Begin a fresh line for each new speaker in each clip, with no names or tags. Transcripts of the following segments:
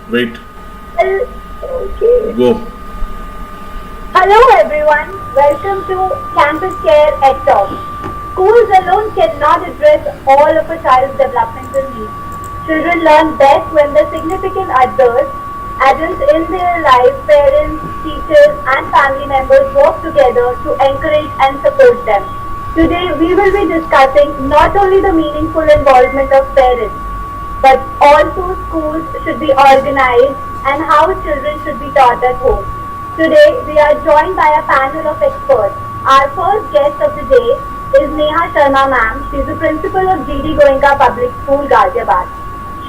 Wait,
Okay.
go.
Hello everyone, welcome to CampusCare EdTalks. Schools alone cannot address all of a child's developmental needs. Children learn best when the significant adults in their life, parents, teachers and family members work together to encourage and support them. Today we will be discussing not only the meaningful involvement of parents, but also schools should be organized and how children should be taught at home. Today, we are joined by a panel of experts. Our first guest of the day is Neha Sharma ma'am. She is the principal of GD Goenka Public School, Ghaziabad.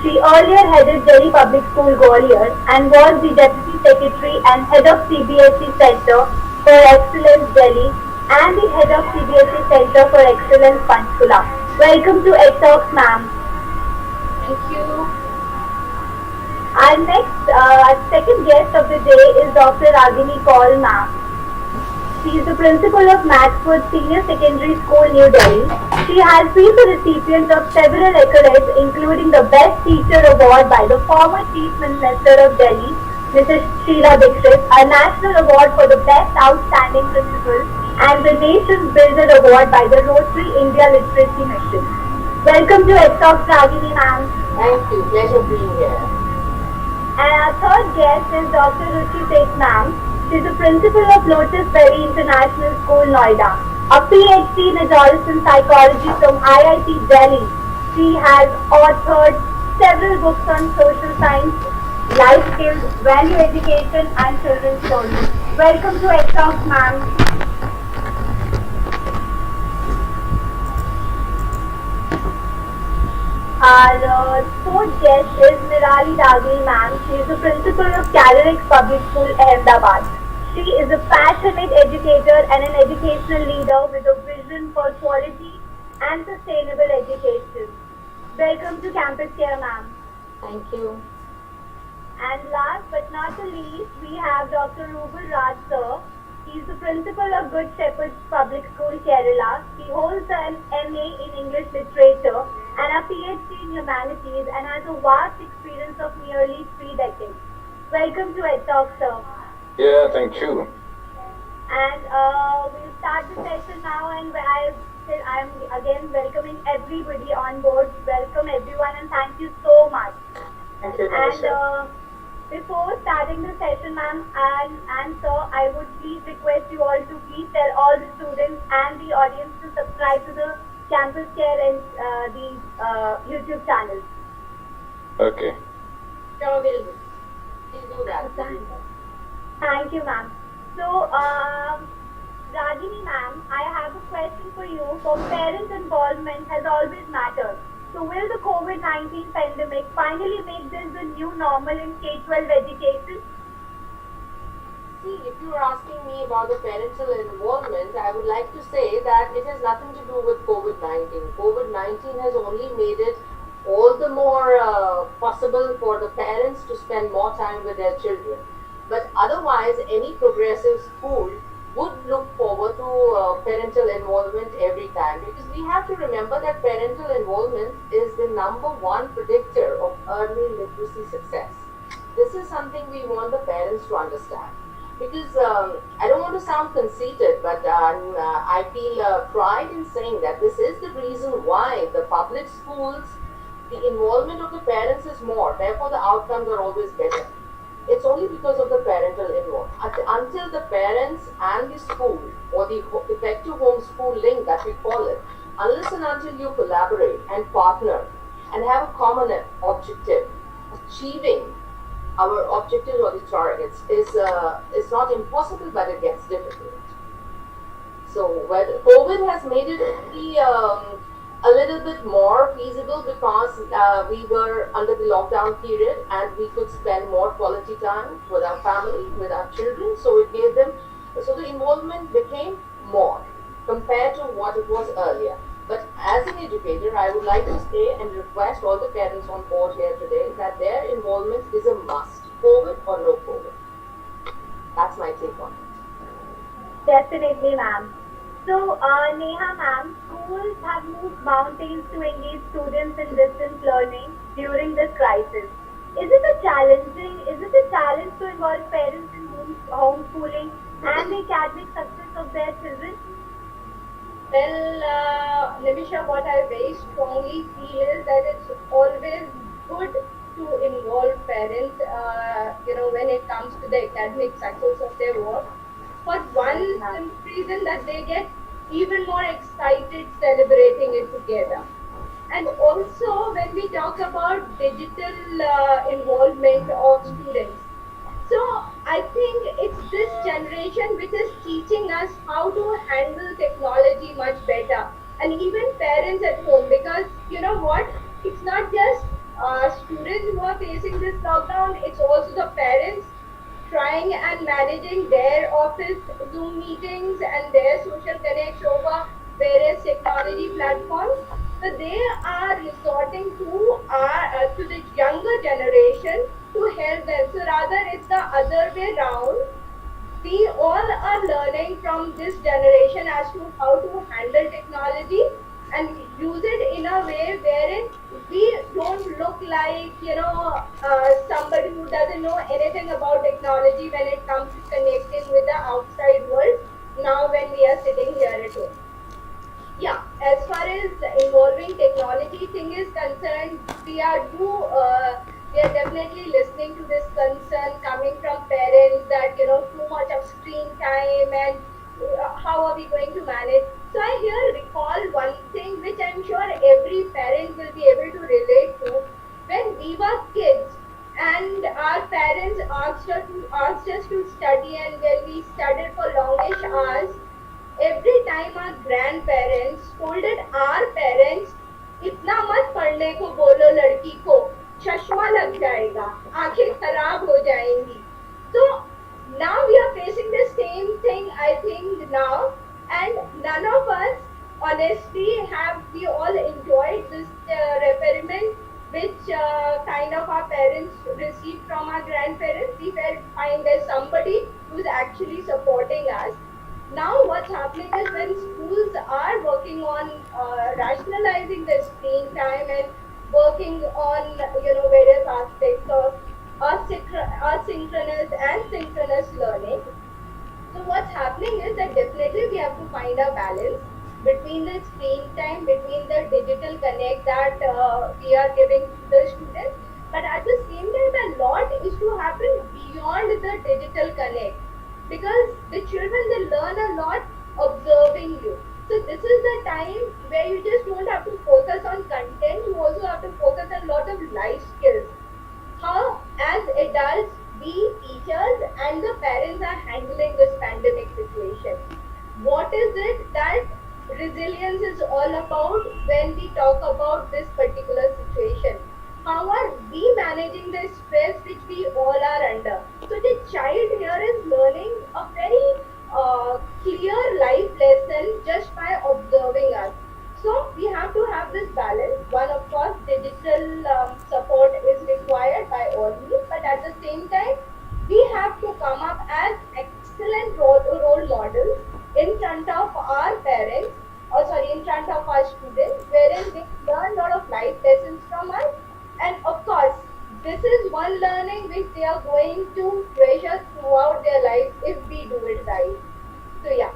She earlier headed Delhi Public School, Gwalior and was the Deputy Secretary and Head of CBSE Center for Excellence, Delhi and the Head of CBSE Center for Excellence, Panchkula. Welcome to EdTalks, ma'am.
Thank you.
Our second guest of the day is Dr. Ragini Kaul, ma'am. She is the principal of Maxfort Senior Secondary School, New Delhi. She has been the recipient of several accolades, including the Best Teacher Award by the former Chief Minister of Delhi, Mrs. Sheila Dikshit, a National Award for the Best Outstanding Principal, and the Nation's Builder Award by the Rotary India Literacy Mission. Welcome to EdTalks, Ragini, ma'am.
Thank you. Pleasure being here.
And our third guest is Dr. Ruchi Seth, ma'am. She is the principal of Lotus International School, Noida. A PhD in adolescent psychology from IIT Delhi. She has authored several books on social science, life skills, value education, and children's stories. Welcome to EdTalks, ma'am. Our fourth guest is Nirali Dagli, ma'am. She is the principal of Calorx Public School, Ahmedabad. She is a passionate educator and an educational leader with a vision for quality and sustainable education. Welcome to CampusCare, ma'am.
Thank you.
And last but not the least, we have Dr. Ruble Raj, sir. He is the principal of Good Shepherd Public School, Kerala. He holds an MA in English Literature and a PhD in Humanities and has a vast experience of nearly 3 decades. Welcome to EdTalks, sir.
Yeah, thank you.
And we'll start the session now, and I'm again welcoming everybody on board. Welcome everyone, and thank you so much.
Thank you,
And before starting the session, ma'am and sir, I would please request you all to please tell all the students and the audience to subscribe to the CampusCare and the YouTube channel.
Okay.
Sure, will do. Please do that.
Thank you, ma'am. So, Ragini, ma'am, I have a question for you. For parent involvement has always mattered. So, will the COVID-19 pandemic finally make this the new normal in K-12 education?
See, if you are asking me about the parental involvement, I would like to say that it has nothing to do with COVID-19. COVID-19 has only made it all the more possible for the parents to spend more time with their children. But otherwise, any progressive school would look forward to parental involvement every time, because we have to remember that parental involvement is the #1 predictor of early literacy success. This is something we want the parents to understand. Because I don't want to sound conceited, but I feel pride in saying that this is the reason why the public schools, the involvement of the parents is more, therefore the outcomes are always better. It's only because of the parental involvement. Until the parents and the school, or the effective home school link that we call it, unless and until you collaborate and partner and have a common objective, achieving our objectives or the targets is not impossible, but it gets difficult. So COVID has made it really a little bit more feasible, because we were under the lockdown period and we could spend more quality time with our family, with our children. So it gave them, so the involvement became more compared to what it was earlier. But as an educator, I would like to say and request all the parents on board here today that their involvement is a must, COVID or no COVID. That's my take on it.
Definitely, ma'am. So, Neha ma'am, schools have moved mountains to engage students in distance learning during this crisis. Is it a challenging? Is it a challenge to involve parents in homeschooling and the academic success of their children?
Well, Nimisha, what I very strongly feel is that it's always good to involve parents, when it comes to the academic success of their work. For one
Yes, ma'am.
simple reason that they get even more excited celebrating it together. And also, when we talk about digital involvement of students, so I think it's this generation which is teaching us how to handle technology much better, and even parents at home. Because you know what, it's not just students who are facing this lockdown; it's also the parents trying and managing their office Zoom meetings and their social connects over various technology platforms. So they are resorting to the younger generation to help them. So rather, it's the other way round. We all are learning from this generation as to how to handle technology and use it in a way wherein we don't look like somebody who doesn't know anything about technology when it comes to connecting with the outside world now when we are sitting here at home. Yeah, as far as involving technology thing is concerned, we are definitely listening to this concern coming from parents that too much of screen time and how are we going to manage. So I here recall one thing which I'm sure every parent will be able to relate to. When we were kids and our parents asked us to study, and when we studied for longish hours, every time our grandparents scolded our parents, इतना मत पढ़ने को बोलो लड़की को, चश्मा लग जाएगा, आंखें खराब हो जाएंगी. So now we are facing the same thing, I think now, and none of us honestly have we all enjoyed this reprimand which kind of our parents received from our grandparents. We felt fine, there's somebody who's actually supporting us. Now what's happening is when schools are working on rationalizing the screen time and working on various aspects of asynchronous and synchronous learning. So what's happening is that definitely we have to find a balance between the screen time, between the digital connect that we are giving to the students, but at the same time, a lot is to happen beyond the digital connect, because the children, they learn a lot observing you. So this is the time where you just don't have to focus on content; you also have to focus on a lot of life skills, how as adults we teachers and the parents are handling this pandemic situation. What is it that resilience is all about when we talk about this particular situation? How are we managing the stress which we all are under? So the child here is learning a very clear life lesson just by observing us. So we have to have this balance. One, of course, digital support is required by all means, but at the same time, we have to come up as excellent role models in front of our parents, or sorry, in front of our students, wherein they learn a lot of life lessons from us. And of course, this is one learning which they are going to treasure throughout their life if we do it right. So yeah.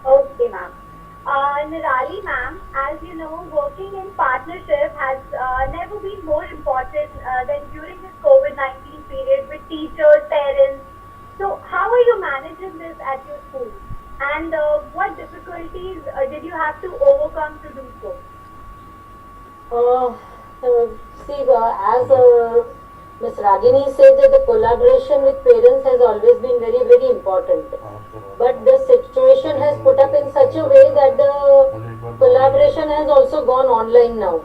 Okay, ma'am. Nirali, ma'am, as you know, working in partnership has never been more important than during this COVID-19 period with teachers, parents. So, how are you managing this at your school? And what difficulties did you have to overcome to do so?
Uh, See, as Ms. Ragini said, that the collaboration with parents has always been very, very important. But the situation has put up in such a way that the collaboration has also gone online now.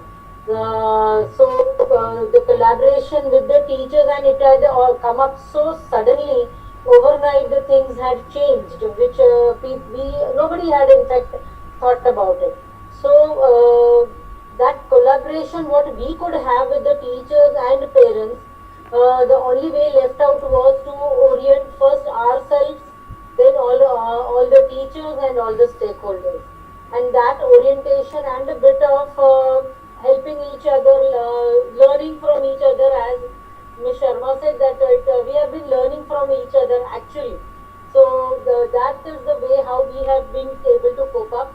The collaboration with the teachers, and it had all come up so suddenly. Overnight, the things had changed, which nobody had in fact thought about it. So that collaboration, what we could have with the teachers and parents, the only way left out was to orient first ourselves, then all the teachers and all the stakeholders, and that orientation and a bit of helping each other, learning from each other. As Ms. Sharma said, that we have been learning from each other actually. So that is the way how we have been able to cope up.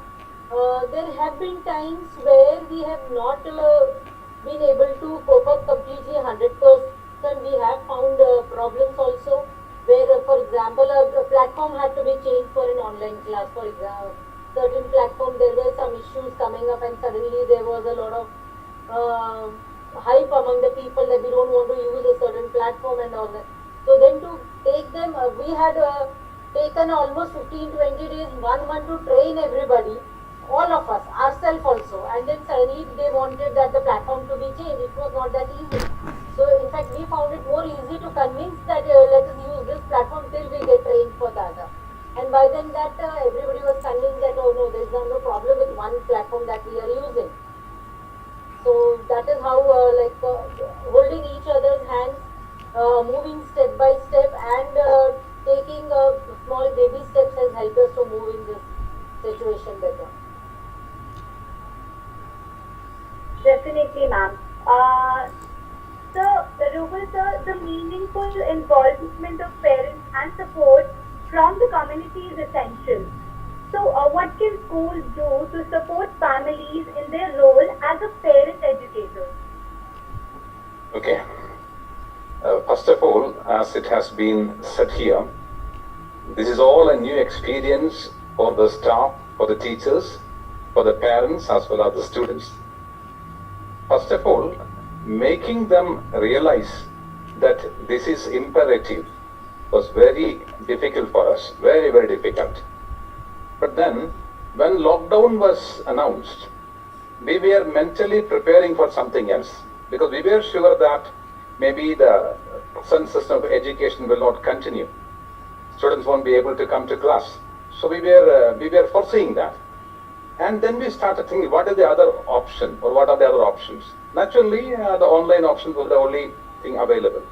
There have been times where we have not been able to cope up completely 100%. We have found problems also where, for example, a platform had to be changed for an online class. For example, certain platform there were some issues coming up, and suddenly there was a lot of uh, hype among the people that we don't want to use a certain platform and all that. So then to take them, we had taken almost 15-20 days, 1 month to train everybody, all of us, ourselves also. And then suddenly they wanted that the platform to be changed. It was not that easy. So in fact, we found it more easy to convince that let us use this platform till we get trained for that. And by then that everybody was convinced that oh no, there is no problem with one platform that we are using. So that is how holding each other's hands, moving step by step, and taking small baby steps has helped us to move in this situation better.
Definitely, ma'am. So, Ruble sir, the meaningful involvement of parents and support from the community is essential. So, what can schools do to support families in their role as a parent educator?
Okay. First of all, as it has been said here, this is all a new experience for the staff, for the teachers, for the parents, as well as the students. First of all, making them realize that this is imperative was very difficult for us, very, very difficult. But then, when lockdown was announced, we were mentally preparing for something else, because we were sure that maybe the present system of education will not continue. Students won't be able to come to class. So we were foreseeing that. And then we started thinking, what is the other option, or what are the other options? Naturally, the online option was the only thing available.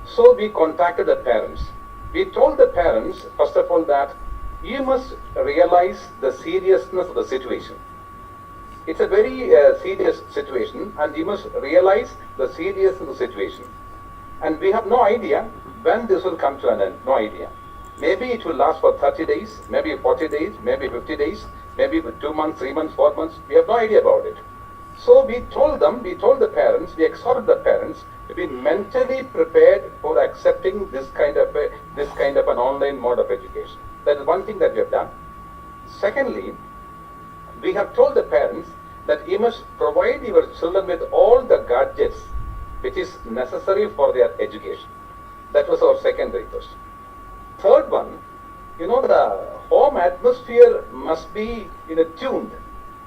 So we contacted the parents. We told the parents, first of all, that you must realize the seriousness of the situation. It's a very serious situation, and you must realize the seriousness of the situation. And we have no idea when this will come to an end, no idea. Maybe it will last for 30 days, maybe 40 days, maybe 50 days, maybe 2 months, 3 months, 4 months. We have no idea about it. So we told the parents, we exhorted the parents to be mentally prepared for accepting this kind of an online mode of education. That is one thing that we have done. Secondly, we have told the parents that you must provide your children with all the gadgets which is necessary for their education. That was our second request. Third one, the home atmosphere must be tuned,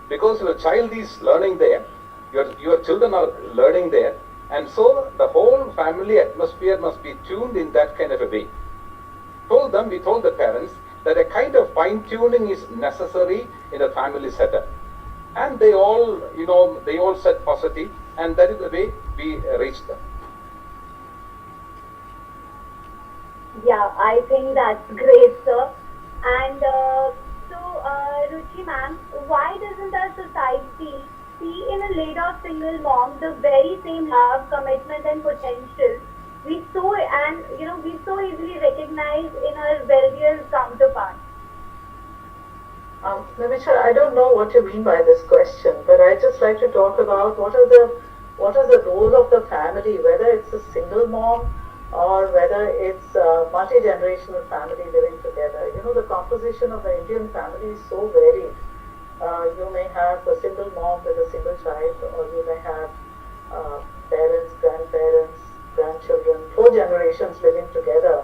because your child is learning there, your children are learning there, and so the whole family atmosphere must be tuned in that kind of a way. We told the parents that a kind of fine tuning is necessary in a family setup, and they all said positive, and that is the way we reached them.
Yeah, I think that's great, sir. And Ruchi ma'am, why doesn't our society see in a laid-off single mom the very same love, commitment, and potential we so easily recognize in our wealthier counterparts?
Navisha, I don't know what you mean by this question, but I just like to talk about what is the role of the family, whether it's a single mom or whether it's a multi-generational family living together. The composition of the Indian family is so varied. You may have a single mom with a single child, or you may have parents, grandparents, grandchildren, 4 generations living together.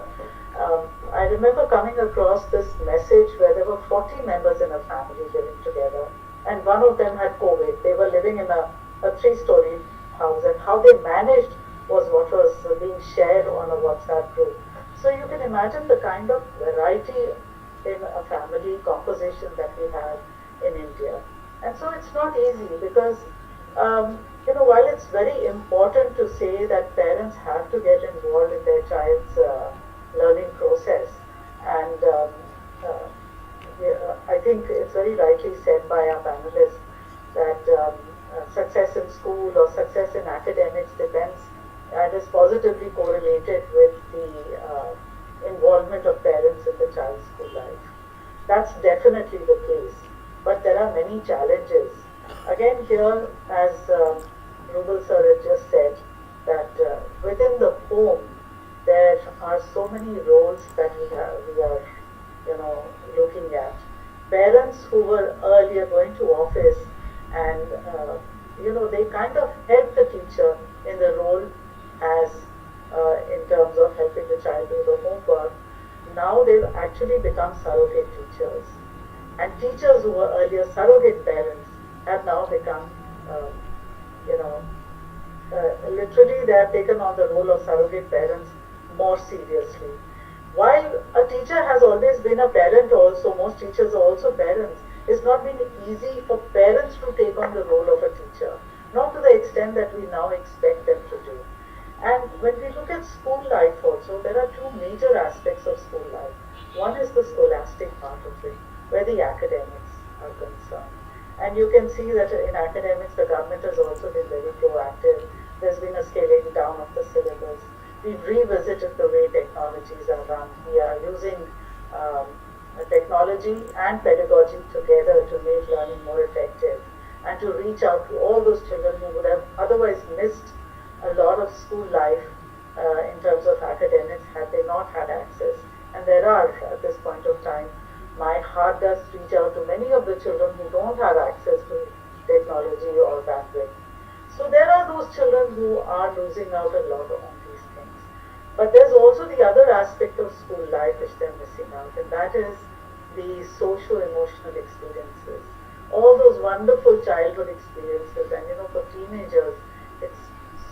I remember coming across this message where there were 40 members in a family living together, and one of them had COVID. They were living in a 3-story house, and how they managed was what was being shared on a WhatsApp group. So you can imagine the kind of variety in a family composition that we have in India. And so it's not easy, because while it's very important to say that parents have to get involved in their child's learning process, and I think it's very rightly said by our panelists that success in school or success in academics depends and is positively correlated with the involvement of parents in the child's school life. That's definitely the case. But there are many challenges. Again, here, as Ruble sir had just said, that within the home, there are so many roles that we are, looking at. Parents who were earlier going to office and, they kind of help the teacher in the role as in terms of helping the child do the homework. Now they've actually become surrogate teachers. And teachers who were earlier surrogate parents have now become, literally they have taken on the role of surrogate parents more seriously. While a teacher has always been a parent also, most teachers are also parents, it's not been easy for parents to take on the role of a teacher, not to the extent that we now expect them to do. And when we look at school life also, there are two major aspects of school life. One is the scholastic part of it, where the academics are concerned. And you can see that in academics, the government has also been very proactive. There's been a scaling down of the syllabus. We've revisited the way technologies are run. We are using technology and pedagogy together to make learning more effective and to reach out to all those children who would have otherwise missed a lot of school life in terms of academics had they not had access. And there are, at this point of time, my heart does reach out to many of the children who don't have access to technology or bandwidth. So there are those children who are losing out a lot on these things. But there's also the other aspect of school life which they're missing out, and that is the social-emotional experiences. All those wonderful childhood experiences, and for teenagers, it's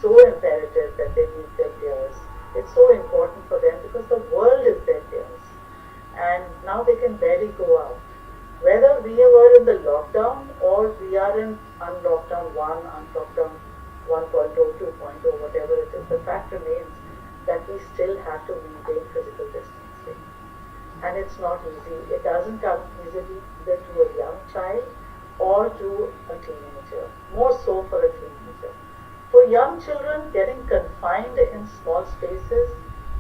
so imperative that they meet their peers. It's so important for them because the world is their peers. And now they can barely go out. Whether we were in the lockdown or we are in unlockdown 1, unlockdown 1.0, 2.0, whatever it is, the fact remains that we still have to maintain physical distancing. And it's not easy. It doesn't come easily either to a young child or to a teenager, more so for a teenager. For young children, getting confined in small spaces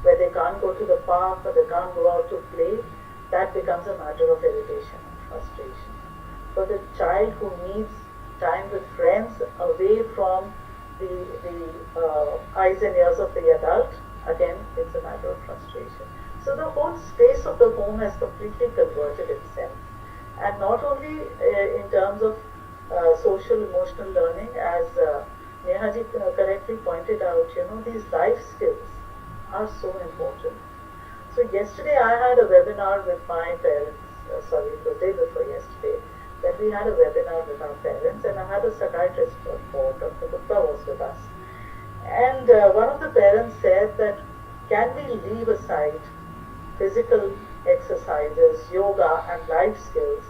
where they can't go to the park or they can't go out to play, that becomes a matter of irritation and frustration. For the child who needs time with friends away from the eyes and ears of the adult, again, it's a matter of frustration. So the whole space of the home has completely converted itself. And not only in terms of social emotional learning, as Neha ji correctly pointed out, these life skills are so important. So yesterday I had a webinar with my parents, it was day before yesterday, that we had a webinar with our parents, and I had a psychiatrist for Dr. Gupta was with us. And one of the parents said that, can we leave aside physical exercises, yoga and life skills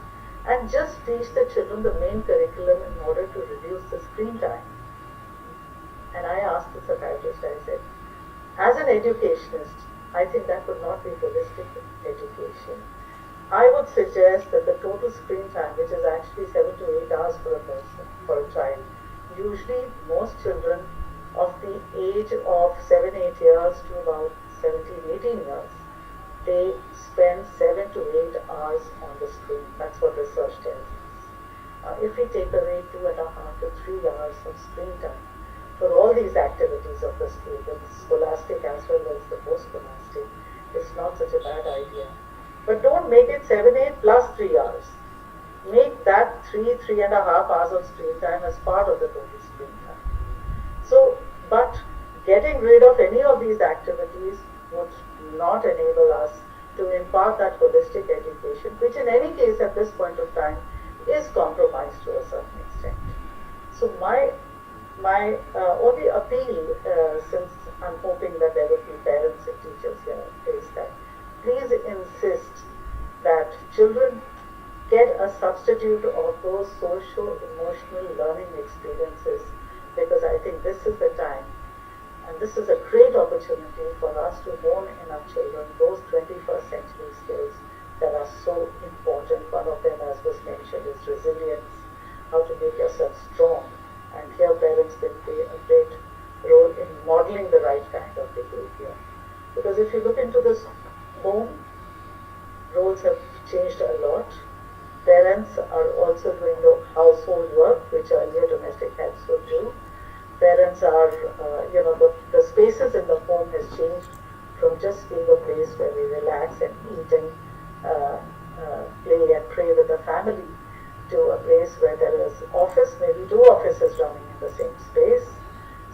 and just teach the children the main curriculum in order to reduce the screen time? And I asked the psychiatrist, I said, as an educationist, I think that would not be holistic education. I would suggest that the total screen time, which is actually 7 to 8 hours for a person, for a child, usually most children of the age of 7, 8 years to about 17, 18 years, they spend 7 to 8 hours on the screen. That's what research tells us. If we take away 2.5 to 3 hours of screen time for all these activities of the school, the scholastic as well as the post-scholastic, it's not such a bad idea. But don't make it 7, 8 plus 3 hours. Make that 3.5 hours of screen time as part of the total screen time. So, but getting rid of any of these activities would not enable us to impart that holistic education, which in any case at this point of time is compromised to a certain extent. So my only appeal, since I'm hoping that there will be parents and teachers here, is that please insist that children get a substitute of those social, emotional learning experiences, because I think this is the time and this is a great opportunity for us to hone in our children those 21st century skills that are so important. One of them, as was mentioned, is resilience, how to make yourself strong here parents will play a great role in modeling the right kind of behavior. Because if you look into this home, roles have changed a lot. Parents are also doing the household work, which earlier domestic helps would do. Parents are, the spaces in the home has changed from just being a place where we relax and eat and play and pray with the family to a place where there is office, maybe two offices running in the same space.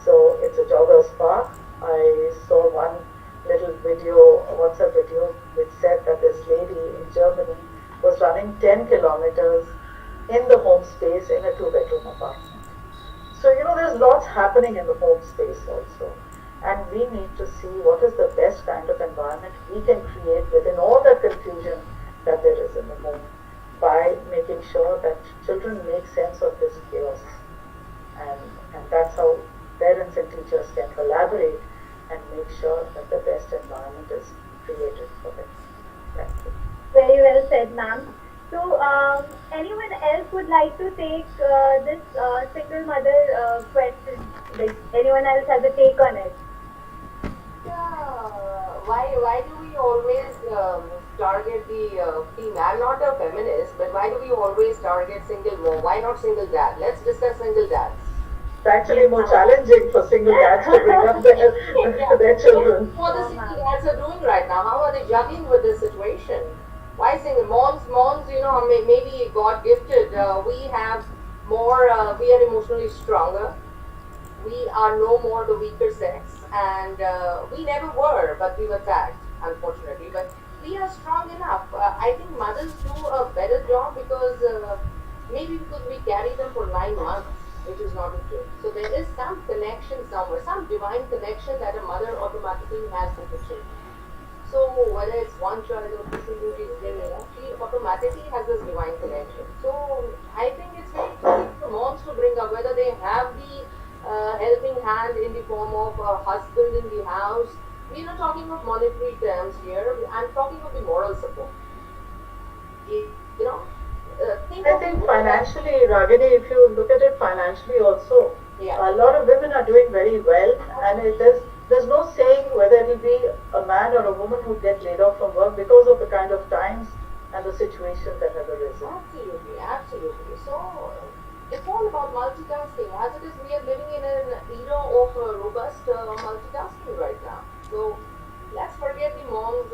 So it's a jogger's park. I saw one little video, WhatsApp video, which said that this lady in Germany was running 10 kilometers in the home space in a 2-bedroom apartment. So, there's lots happening in the home space also. And we need to see what is the best kind of environment we can create within all the confusion that there is in the home by making sure that children make sense of this chaos. And that's how parents and teachers can collaborate and make sure that the best environment is created for them. Thank you.
Very well said, ma'am. So, anyone else would like to take this single mother question? Like, anyone else has a take on it?
Why do we always target the female? I'm not a feminist, but why do we always target single mom? Why not single dad? Let's discuss single dads.
It's actually more challenging for single dads to bring up their children.
What the single dads are doing right now? How are they juggling with this situation? Why single moms? Maybe God gifted. We have more. We are emotionally stronger. We are no more the weaker sex, and we never were, but we were tagged, unfortunately. But we are strong enough. I think mothers do a better job because maybe because we carry them for 9 months, which is not okay. So there is some connection somewhere, some divine connection that a mother automatically has with the children. So whether it's one child or two children, she automatically has this divine connection. So I think it's very easy for moms to bring up whether they have the helping hand in the form of a husband in the house. We're not talking of monetary terms here. I'm talking of the moral support.
I think financially, Ragini, if you look at it financially also, a lot of women are doing very well, and there's no saying whether it will be a man or a woman who get laid off from work because of the kind of times and the situations that have arisen.
Absolutely. So it's all about multitasking. As it is, we are living in an era of robust multitasking right now. So let's forget the moms.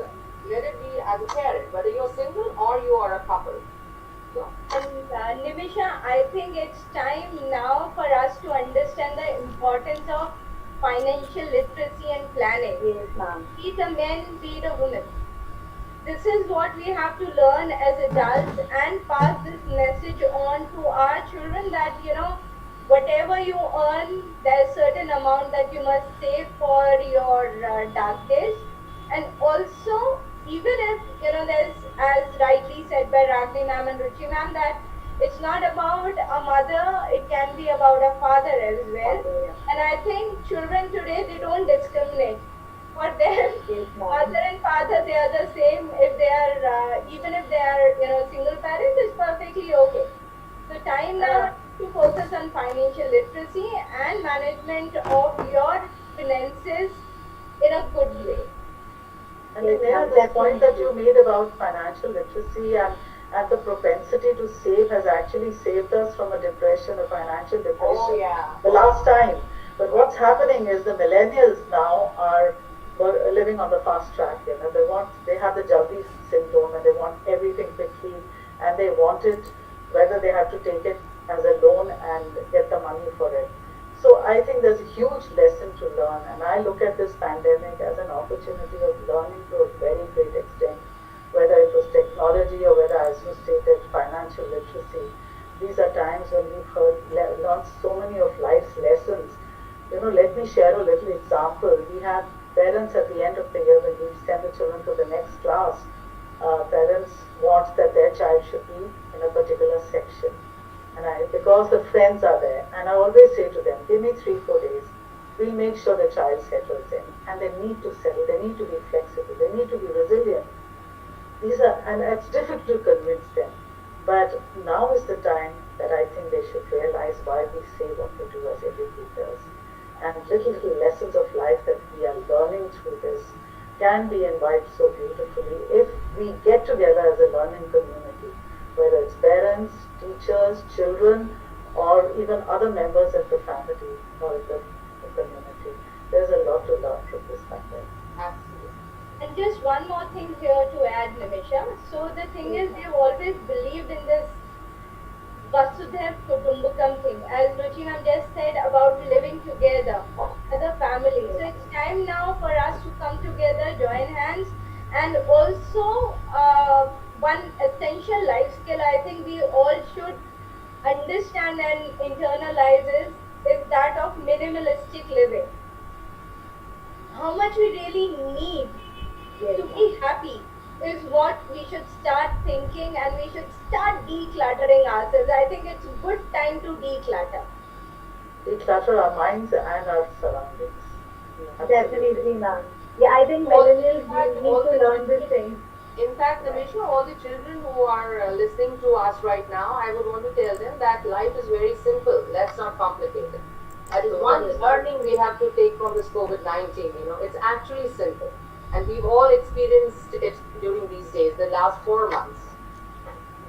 Let it be as a parent, whether you're single or you are a couple. So.
And Nimisha, I think it's time now for us to understand the importance of financial literacy and planning.
Yes, ma'am.
Be it a man, be it a woman. This is what we have to learn as adults and pass this message on to our children that, whatever you earn, there's a certain amount that you must save for your dark days. And also, even if, there's, as rightly said by Ragini ma'am and Ruchi ma'am, that it's not about a mother, it can be about a father as well. And I think children today, they don't discriminate. For them, mother and father, they are the same. If they are, even if they are, single parents, it's perfectly okay. So time now to focus on financial literacy and management of your finances in a good way.
And Neha, the point that you made about financial literacy and the propensity to save has actually saved us from a depression, a financial depression, the last time. But what's happening is the millennials now are living on the fast track. They have the Jaldi syndrome and they want everything quickly, and they want it whether they have to take it as a loan and get the money for it. So I think there's a huge lesson to learn, and I look at this pandemic as an opportunity of learning to a very great extent, whether it was technology or whether, as you stated, financial literacy. These are times when we've learned so many of life's lessons. Let me share a little example. We have parents at the end of the year, when we send the children to the next class, parents want that their child should be in a particular section. And because the friends are there, and I always say to them, give me 3-4 days, we'll make sure the child settles in. And they need to settle, they need to be flexible, they need to be resilient. And it's difficult to convince them. But now is the time that I think they should realize why we say what we do as educators. And little lessons of life that we are learning through this can be imbibed so beautifully if we get together as a learning community, whether it's parents, teachers, children, or even other members of the family or the community. There's a lot to learn from this matter.
Absolutely.
And just one more thing here to add, Nimisha. So the thing is, we've always believed in this Vasudhaiv Kutumbakam thing, as Ruchi ma'am just said about living together as a family. So it's time now for us to come together, join hands, and also one essential life skill I think we all should understand and internalize is that of minimalistic living. How much we really need to be happy is what we should start thinking, and we should start decluttering ourselves. I think it's a good time to declutter.
Declutter our minds and our surroundings.
Definitely, ma'am. Yeah, I think millennials need to learn this thing.
In fact, Nimisha, all the children who are listening to us right now, I would want to tell them that life is very simple. Let's not complicate it. That is one learning we have to take from this COVID-19. It's actually simple. And we've all experienced it during these days, the last 4 months.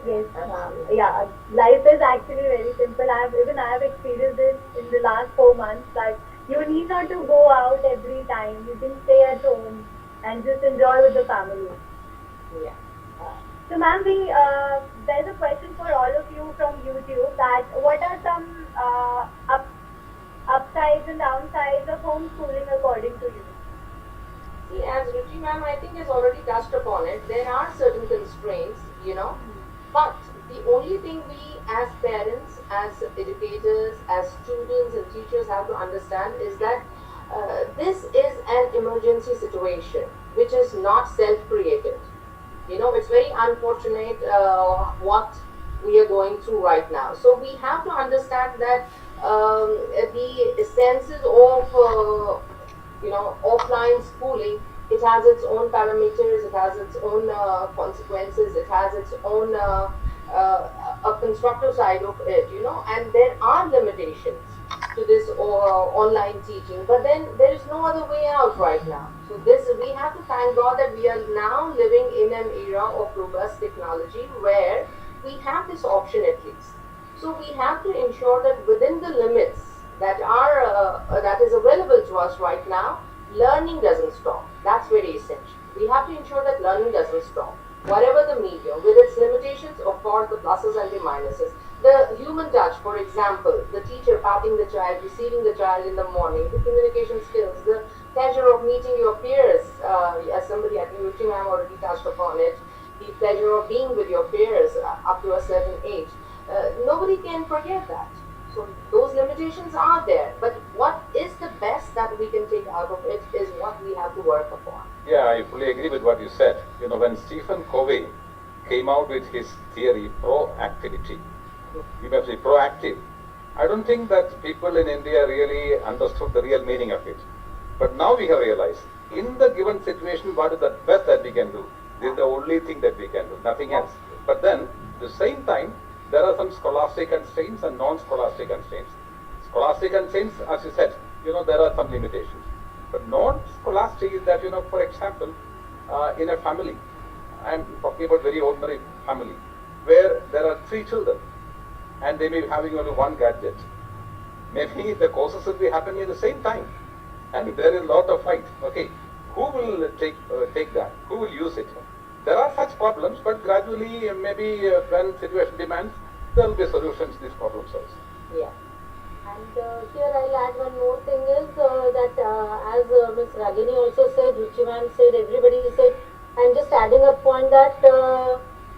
Yes, ma'am. Yeah, life is actually very simple. I have experienced this in the last 4 months. That you need not to go out every time. You can stay at home and just enjoy with the family.
Yeah.
So, ma'am, there's a question for all of you from YouTube that what are some upsides and downsides of homeschooling according to you?
See, as Ruchi ma'am, I think has already touched upon it, there are certain constraints, but the only thing we as parents, as educators, as students and teachers have to understand is that this is an emergency situation, which is not self-created. It's very unfortunate what we are going through right now. So we have to understand that the senses of offline schooling, it has its own parameters, it has its own consequences, it has its own a constructive side of it, and there are limitations to this online teaching, but then there is no other way out right now. So we have to thank God that we are now living in an era of robust technology where we have this option at least. So we have to ensure that within the limits that is available to us right now, learning doesn't stop. That's very essential. We have to ensure that learning doesn't stop. Whatever the medium, with its limitations, of course, the pluses and the minuses. The human touch, for example, the teacher patting the child, receiving the child in the morning, the communication skills, the pleasure of meeting your peers, as somebody, I think Ruchi ma'am already touched upon it, the pleasure of being with your peers up to a certain age. Nobody can forget that. So those limitations are there, but what is the best that we can take out of it is what we have to work upon.
Yeah, I fully agree with what you said. When Stephen Covey came out with his theory, proactivity, you must be proactive. I don't think that people in India really understood the real meaning of it. But now we have realized, in the given situation, what is the best that we can do? This is the only thing that we can do, nothing else. But then, at the same time, there are some scholastic constraints and non-scholastic constraints. Scholastic constraints, as you said, there are some limitations. But non-scholastic is that, for example, in a family, I'm talking about very ordinary family, where there are 3 children, and they may be having only one gadget. Maybe the courses will be happening at the same time, and there is a lot of fight. Okay, who will take that? Who will use it? There are such problems, but gradually, maybe when situation demands, there will be solutions to these problems also.
Yeah. And here I'll add one more thing is that as Ms. Ragini also said, Ruchi ma'am said, everybody said, I'm just adding a point that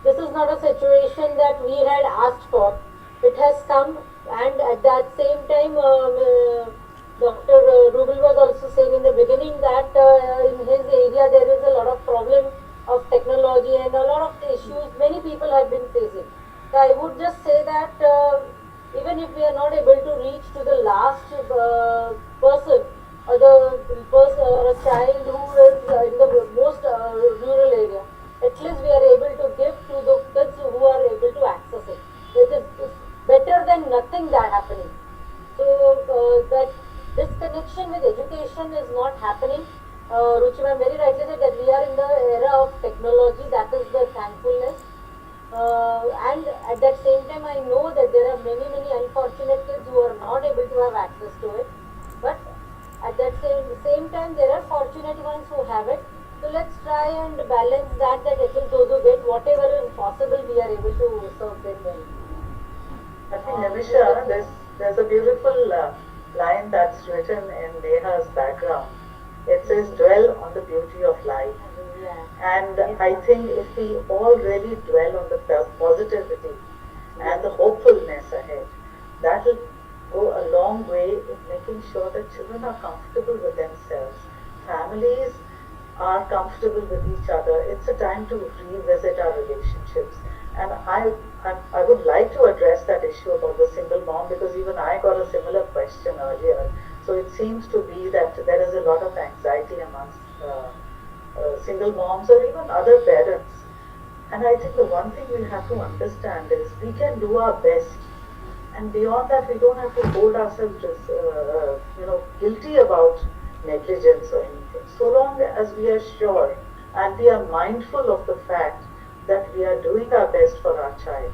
this is not a situation that we had asked for. It has come, and at that same time, Dr. Ruble was also saying in the beginning that in his area there is a lot of problem of technology and a lot of issues many people have been facing. So I would just say that even if we are not able to reach to the last person or the person or a child who is in the most rural area, at least we are able to give to the kids who are able to access it. It is better not happening. Ruchi ma'am very rightly said that we are in the era of technology. That is the thankfulness. And at that same time, I know that there are many, many unfortunate kids who are not able to have access to it. But at that same time, there are fortunate ones who have it. So let's try and balance that, that at least those who get whatever is possible, we are able to serve them well.
I think, Nimisha, there's a beautiful line that's written in Neha's background. It says, dwell on the beauty of life. And I think if we all really dwell on the positivity and the hopefulness ahead, that will go a long way in making sure that children are comfortable with themselves. Families are comfortable with each other. It's a time to revisit our relationships. And I would like to address that issue about the single mom, because even I got a similar question earlier. So it seems to be that there is a lot of anxiety amongst single moms or even other parents. And I think the one thing we have to understand is we can do our best. And beyond that, we don't have to hold ourselves guilty about negligence or anything. So long as we are sure and we are mindful of the fact that we are doing our best for our child,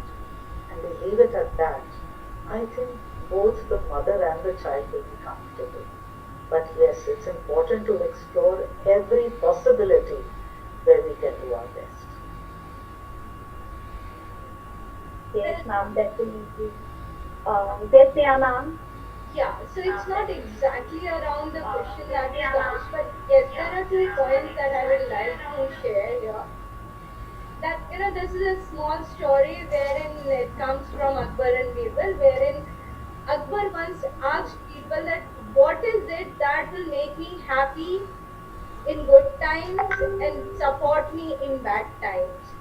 and we leave it at that, I think both the mother and the child will be comfortable. But yes, it's important to explore every possibility where we can do our best.
Yes, ma'am, definitely. Yes, Neha, ma'am.
Yeah, so it's not exactly around the question that is asked, but yes, there are 3 points that I would like to share here. That, this is a small story wherein it comes from Akbar and Birbal, wherein Akbar once asked people that what is it that will make me happy in good times and support me in bad times.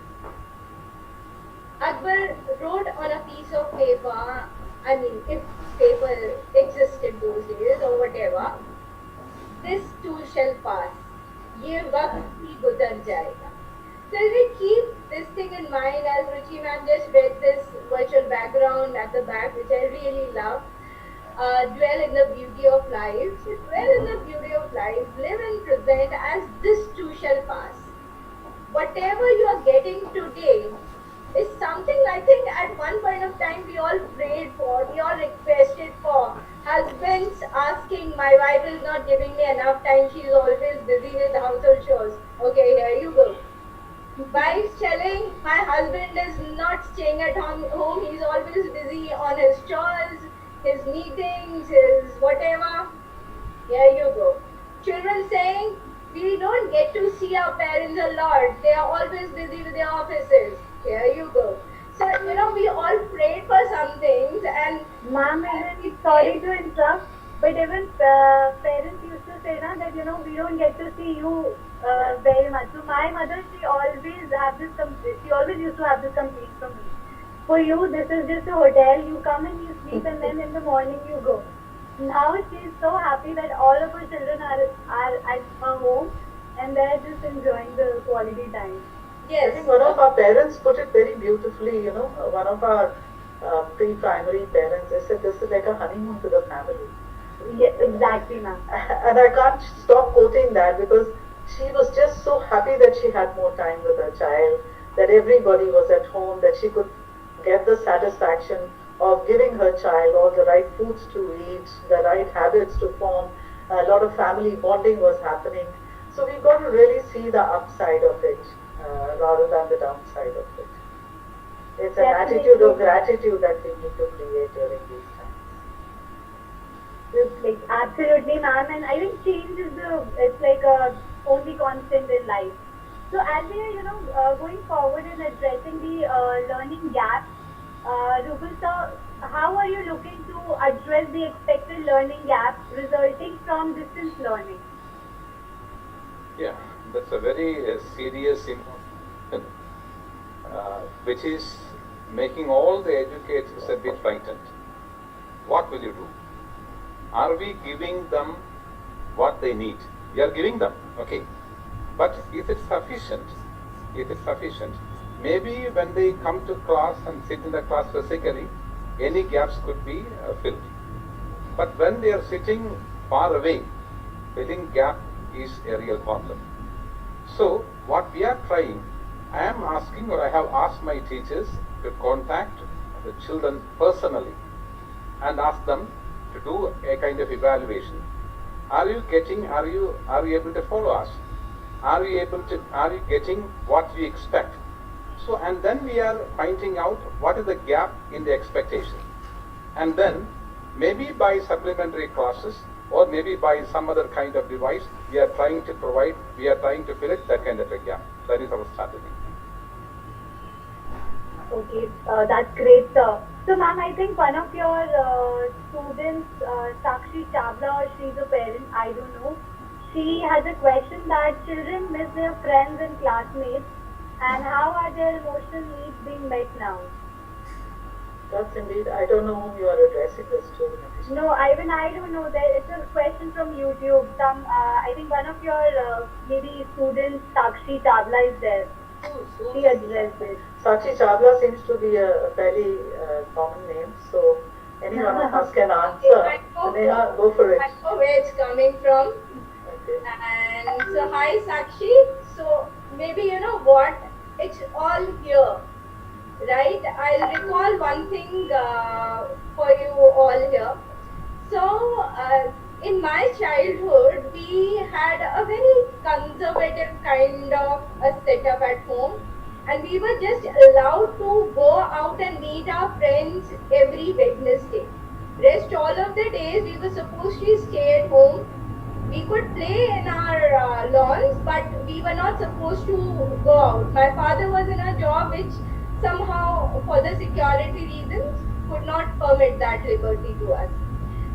Akbar wrote on a piece of paper, I mean, if paper existed those days or whatever, this too shall pass. Ye waqt bhi guzar jayega. So we keep this thing in mind, as Ruchi ma'am just read this virtual background at the back, which I really love. Dwell in the beauty of life. So dwell in the beauty of life. Live in present as this too shall pass. Whatever you are getting today is something I think at one point of time we all prayed for, we all requested for. Husbands asking, my wife is not giving me enough time, she is always busy with household chores. Okay, here you go. Wives telling, my husband is not staying at home, he's always busy on his chores, his meetings, his whatever. Here you go. Children saying, we don't get to see our parents a lot, they are always busy with their offices. Here you go. So, we all prayed for some things, and
ma'am, sorry to interrupt, but even parents used to say that, we don't get to see you very much. So my mother, she always used to have this complaint from me. For you, this is just a hotel, you come and you sleep and then in the morning you go. Now she's so happy that all of her children are at her home and they're just enjoying the quality time.
Yes. I think one of our parents put it very beautifully, one of our pre-primary parents, they said this is like a honeymoon to the family.
Yeah, exactly, ma'am.
And I can't stop quoting that because she was just so happy that she had more time with her child, that everybody was at home, that she could get the satisfaction of giving her child all the right foods to eat, the right habits to form. A lot of family bonding was happening. So we've got to really see the upside of it rather than the downside of it. It's an attitude of gratitude that we need to create during these times.
Absolutely, ma'am. And I think change is it's like a only constant in life. So as we are, going forward and addressing the learning gap, Ruble sir, how are you looking to address the expected learning gap resulting from distance learning?
Yeah, that's a very serious important, which is making all the educators a bit frightened. What will you do? Are we giving them what they need? We are giving them, okay. But is it sufficient? Maybe when they come to class and sit in the class physically, any gaps could be filled. But when they are sitting far away, filling gap is a real problem. So what we are trying, I am asking, or I have asked my teachers to contact the children personally and ask them to do a kind of evaluation. Are you able to follow us? Are you getting what we expect? So, and then we are finding out what is the gap in the expectation. And then maybe by supplementary classes or maybe by some other kind of device, we are trying to fill it that kind of a gap. That is our strategy.
Okay, that's great, sir. So, ma'am, I think one of your students, Sakshi Chavla, or she's a parent, I don't know, she has a question that children miss their friends and classmates, and how are their emotional needs being met now?
That's indeed, I don't know whom you are addressing this to.
No, even I don't know. It's a question from YouTube. I think one of your maybe students, Sakshi Chavla, is there. She addressed it.
Sakshi Chavla seems to be a fairly common name, so any one of us can answer. Neha, go for it.
I know where it's coming from.
Okay.
And so, hi Sakshi. So, maybe you know what? It's all here, right? I'll recall one thing for you all here. So, in my childhood, we had a very conservative kind of a setup at home, and we were just allowed to go out and meet our friends every Wednesday. Rest all of the days we were supposed to stay at home. We could play in our lawns, but we were not supposed to go out. My father was in a job which somehow, for the security reasons, could not permit that liberty to us.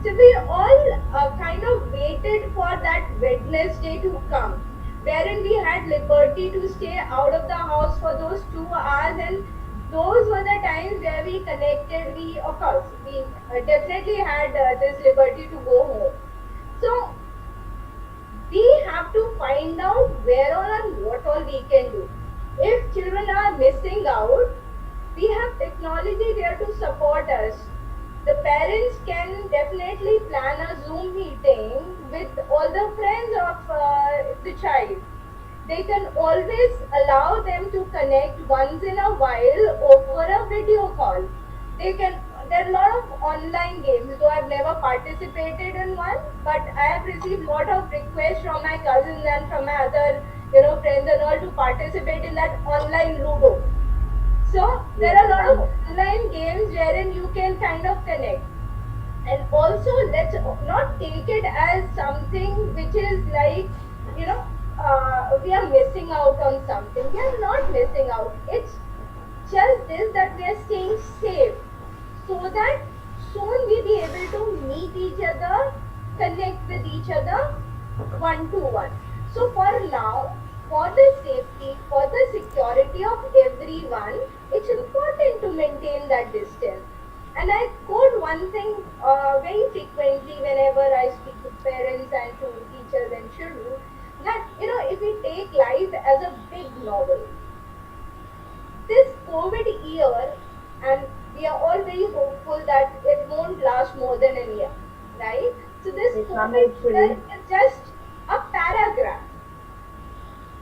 So we all kind of waited for that Wednesday to come, wherein we had liberty to stay out of the house for those 2 hours, and those were the times where we connected. We, of course, we definitely had this liberty to go home. So we have to find out where all and what all we can do. If children are missing out, we have technology there to support us. The parents can definitely plan a Zoom meeting with all the friends of the child. They can always allow them to connect once in a while over a video call. There are a lot of online games, though I've never participated in one, but I have received a lot of requests from my cousins and from my other, friends and all to participate in that online Ludo. So there are a lot of online games wherein you can kind of connect. And also, let's not take it as something which is like, we are missing out on something. We are not missing out. It's just this, that we are staying safe, so that soon we be able to meet each other, connect with each other one-to-one. So for now, for the safety, for the security of everyone, it's important to maintain that distance. And I quote one thing very frequently whenever I speak to parents and to teachers and children, that if we take life as a big novel, this COVID year, and we are all very hopeful that it won't last more than a year, right? So this COVID year is just a paragraph.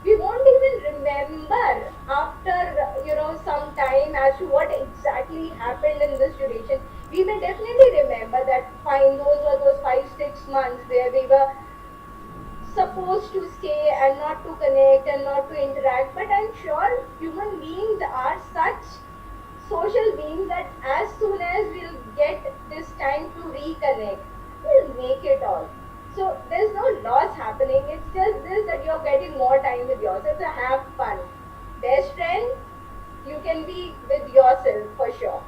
We won't even remember after some time as to what exactly happened in this duration. We may definitely remember that fine, those were those 5-6 months where we were supposed to stay and not to connect and not to interact. But I'm sure human beings are such social beings that as soon as we'll get this time to reconnect, we'll make it all. So there's no loss happening. It's just this, that you're getting more time with yourself to have fun. Best friend, you can be with yourself for sure.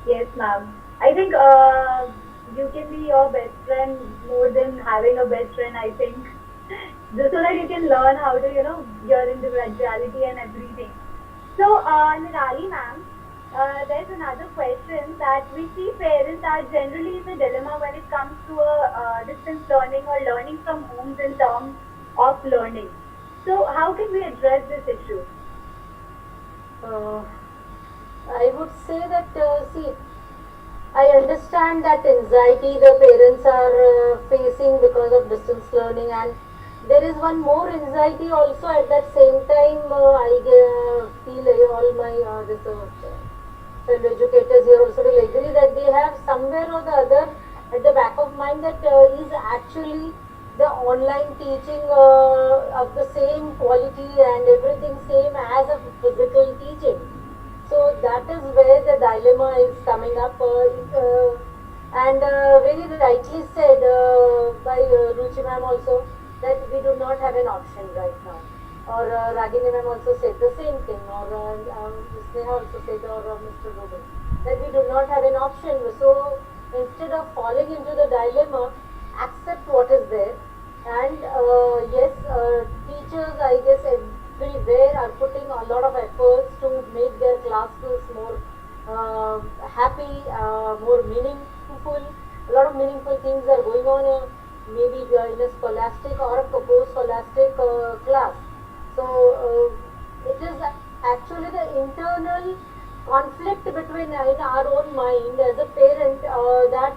Yes, ma'am. I think you can be your best friend more than having a best friend, I think. Just so that you can learn how to, your individuality and everything. So, Nirali ma'am, there's another question that we see parents are generally in a dilemma when it comes to distance learning or learning from homes in terms of learning. So, how can we address this issue?
I would say that, see, I understand that anxiety the parents are facing because of distance learning, and there is one more anxiety also at that same time. I feel all my fellow educators here also will agree that they have somewhere or the other at the back of mind that is actually the online teaching of the same quality and everything same as a physical teaching. So that is where the dilemma is coming up. And very rightly said by Ruchi ma'am also that we do not have an option right now. Or Ragini ma'am also said the same thing, or Ms. Neha also said, or Mr. Ruben, that we do not have an option. So instead of falling into the dilemma, accept what is there. And yes, teachers, I guess, everywhere are putting a lot of efforts to make their classes more happy, more meaningful. A lot of meaningful things are going on, maybe in a scholastic or a post-scholastic class. So it is actually the internal conflict between in our own mind as a parent that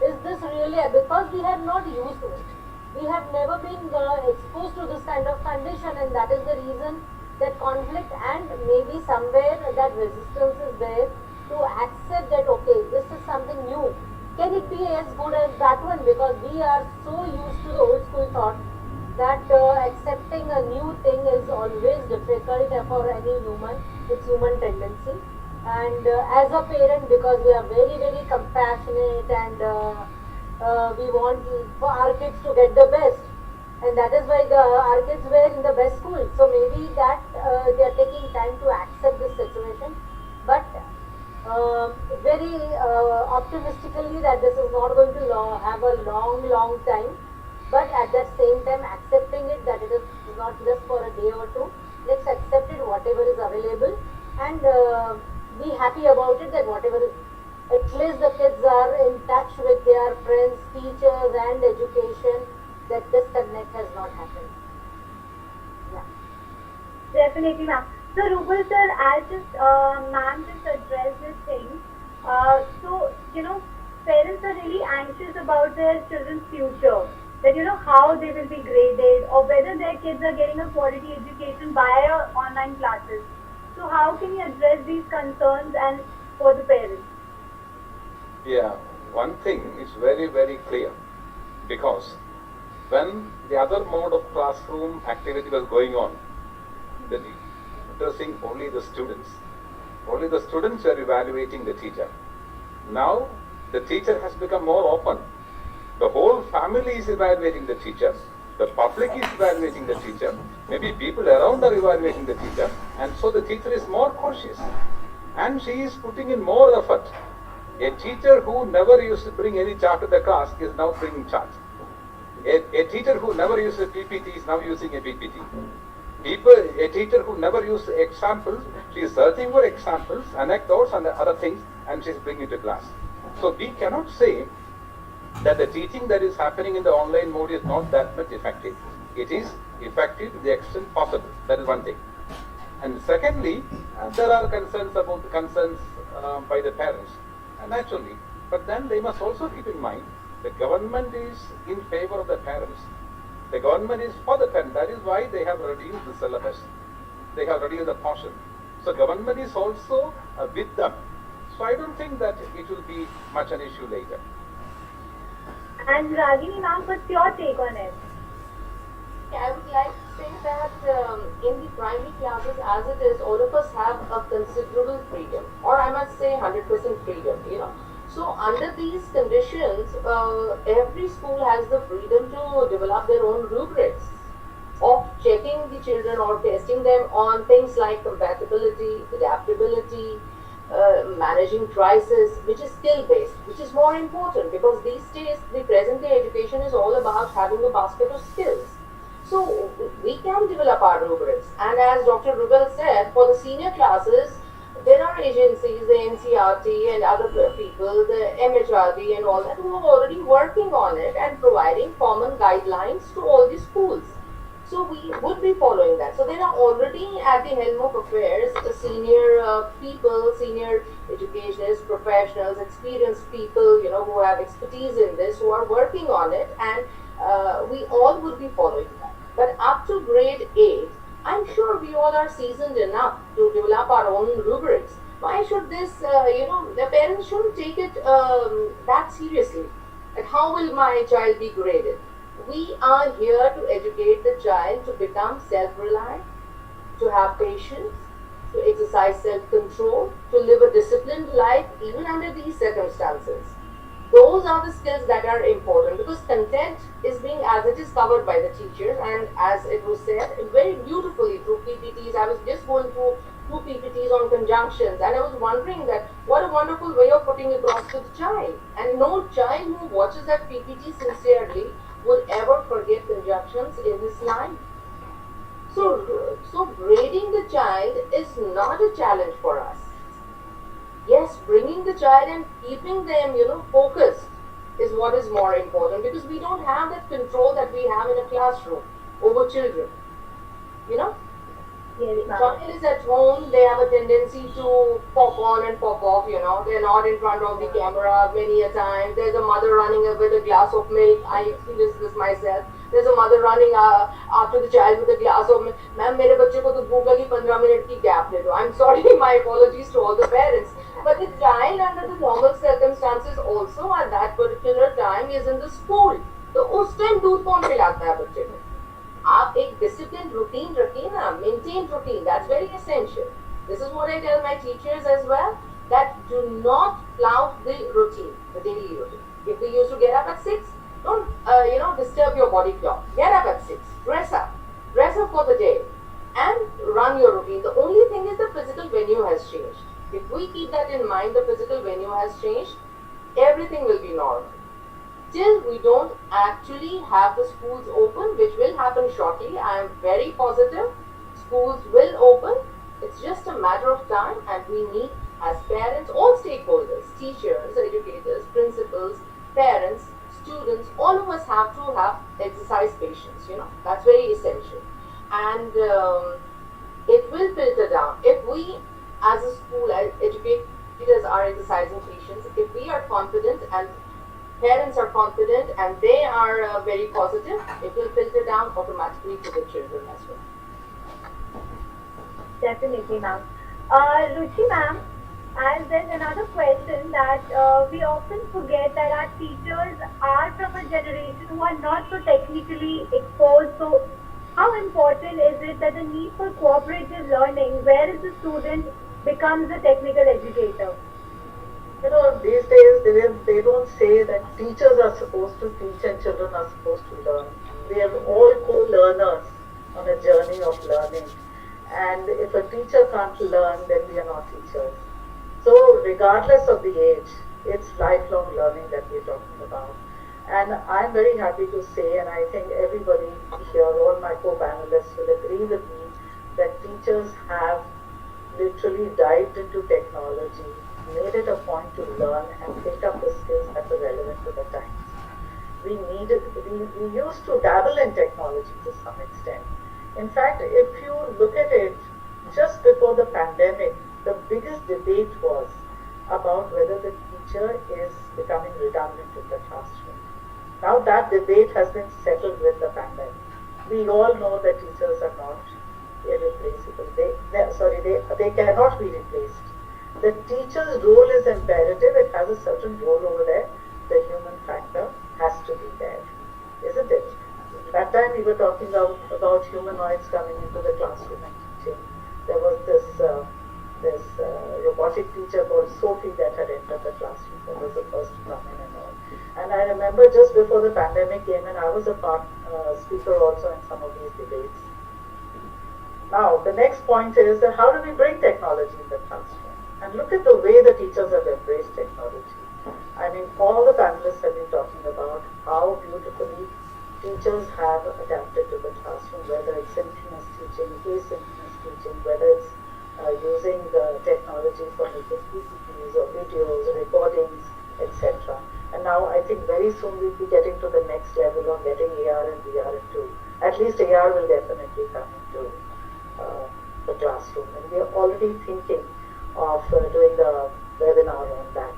is this really, because we have not used it. We have never been exposed to this kind of condition, and that is the reason that conflict and maybe somewhere that resistance is there to accept that okay, this is something new. Can it be as good as that one? Because we are so used to the old school thought that accepting a new thing is always difficult for any human. It's human tendency. And as a parent, because we are very, very compassionate and we want for our kids to get the best, and that is why our kids were in the best school. So maybe that they are taking time to accept this situation, but very optimistically that this is not going to have a long time. But at that same time, accepting it that it is not just for a day or two. Let's accept it, whatever is available, and be happy about it. That whatever is, at least the kids are in touch with their friends, teachers, and education. That disconnect has not happened. Yeah.
Definitely, ma'am. So, Ruble sir, as just ma'am just addressed this thing, so parents are really anxious about their children's future. That how they will be graded, or whether their kids are getting a quality education via online classes. So, how can you address these concerns and for the parents?
Yeah, one thing is very, very clear, because when the other mode of classroom activity was going on, the addressing only the students. Only the students were evaluating the teacher. Now, the teacher has become more open. The whole family is evaluating the teacher. The public is evaluating the teacher. Maybe people around are evaluating the teacher. And so the teacher is more cautious. And she is putting in more effort. A teacher who never used to bring any chart to the class is now bringing chart. A teacher who never used a PPT is now using a PPT. A teacher who never used examples, she is searching for examples, anecdotes and other things, and she is bringing it to class. So we cannot say that the teaching that is happening in the online mode is not that much effective. It is effective to the extent possible. That is one thing. And secondly, there are concerns by the parents, naturally. But then they must also keep in mind the government is in favor of the parents. The government is for the parents. That is why they have reduced the syllabus. They have reduced the portion. So government is also with them. So I don't think that it will be much an issue later.
And Ragini ma'am, what's your take on it?
I would like to say that in the primary classes, as it is, all of us have a considerable freedom, or I must say 100% freedom. So under these conditions, every school has the freedom to develop their own rubrics of checking the children or testing them on things like compatibility, adaptability, managing crisis, which is skill-based, which is more important, because these days, the present-day education is all about having a basket of skills. So we can develop our rubrics, and as Dr. Ruble said, for the senior classes, there are agencies, the NCRT and other people, the MHRD and all that, who are already working on it and providing common guidelines to all the schools. So we would be following that. So there are already at the helm of affairs senior people, senior educators, professionals, experienced people, who have expertise in this, who are working on it, and we all would be following that. But up to grade 8, I'm sure we all are seasoned enough to develop our own rubrics. Why should this, the parents shouldn't take it that seriously. Like, how will my child be graded? We are here to educate the child to become self-reliant, to have patience, to exercise self-control, to live a disciplined life even under these circumstances. Those are the skills that are important, because content is being, as it is, covered by the teachers, and as it was said very beautifully through PPTs. I was just going through 2 PPTs on conjunctions, and I was wondering that what a wonderful way of putting across to the child. And no child who watches that PPT sincerely would ever forget conjunctions in his life. So grading the child is not a challenge for us. Yes, bringing the child and keeping them, focused is what is more important, because we don't have that control that we have in a classroom over children.
Yes, ma'am.
Child is at home, they have a tendency to pop on and pop off, they're not in front of the camera many a time. There's a mother running with a glass of milk. I experienced this myself. There's a mother running after the child with a glass of milk. Ma'am, मेरे बच्चे को तो भूख लगी 15 minute की gap दे दो. I'm sorry, my apologies to all the parents. But the child under the normal circumstances also at that particular time is in the school. तो उस टाइम दूध कौन पिलाता है बच्चे को? आप एक disciplined routine रखिए ना, maintained routine. That's very essential. This is what I tell my teachers as well, that do not flout the routine, the daily routine. If we used to get up at 6, don't disturb your body clock. Get up at 6, dress up for the day, and run your routine. The only thing is the physical venue has changed. If we keep that in mind, the physical venue has changed, everything will be normal. Till we don't actually have the schools open, which will happen shortly, I am very positive schools will open. It's just a matter of time, and we need, as parents, all stakeholders, teachers, educators, principals, parents, students, all of us have to have exercise patience, that's very essential. And it will filter down. If we, as a school, as educators are exercising patience, if we are confident and parents are confident and they are very positive, it will filter down automatically to the children as well.
Definitely, ma'am. Ruchi, ma'am, as there's another question that we often forget that our teachers are from a generation who are not so technically exposed. So, how important is it that the need for cooperative learning, whereas the student becomes a technical educator?
These days they don't say that teachers are supposed to teach and children are supposed to learn. We are all co-learners on a journey of learning. And if a teacher can't learn, then we are not teachers. So regardless of the age, it's lifelong learning that we're talking about. And I'm very happy to say, and I think everybody here, all my co-panelists will agree with me, that teachers have literally dived into technology, made it a point to learn and pick up the skills that are relevant to the times. We used to dabble in technology to some extent. In fact, if you look at it, just before the pandemic, the biggest debate was about whether the teacher is becoming redundant in the classroom. Now that debate has been settled with the pandemic. We all know that teachers are not irreplaceable. They cannot be replaced. The teacher's role is imperative. It has a certain role over there. The human factor has to be there, isn't it? That time we were talking about humanoids coming into the classroom and teaching. There was this robotic teacher called Sophie that had entered the classroom. That was the first to come in and all. And I remember just before the pandemic came in, I was a speaker also in some of these debates. Now, the next point is that how do we bring technology in the classroom? And look at the way the teachers have embraced technology. I mean, all the panelists have been talking about how beautifully teachers have adapted to the classroom, whether it's synchronous teaching, asynchronous teaching, whether it's using the technology for making PPTs or videos, recordings, etc. And now I think very soon we'll be getting to the next level of getting AR and VR into at at least AR will definitely come into the classroom, and we are already thinking of doing a webinar on that.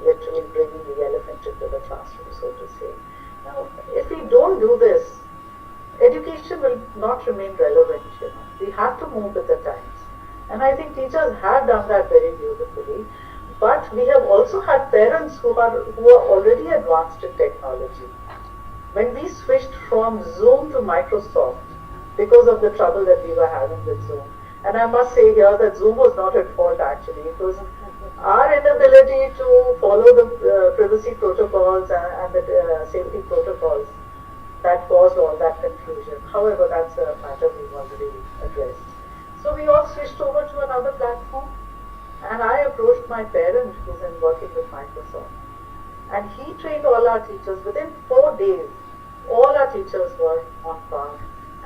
Literally bringing the elephant into the classroom, so to say. Now, if we don't do this, education will not remain relevant. We have to move with the times, and I think teachers have done that very beautifully. But we have also had parents who are already advanced in technology. When we switched from Zoom to Microsoft because of the trouble that we were having with Zoom, and I must say here that Zoom was not at fault actually. It was our inability to follow the privacy protocols and the safety protocols that caused all that confusion. However, that's a matter we've already addressed. So we all switched over to another platform, and I approached my parent who's in working with Microsoft, and he trained all our teachers. Within 4 days, all our teachers were on par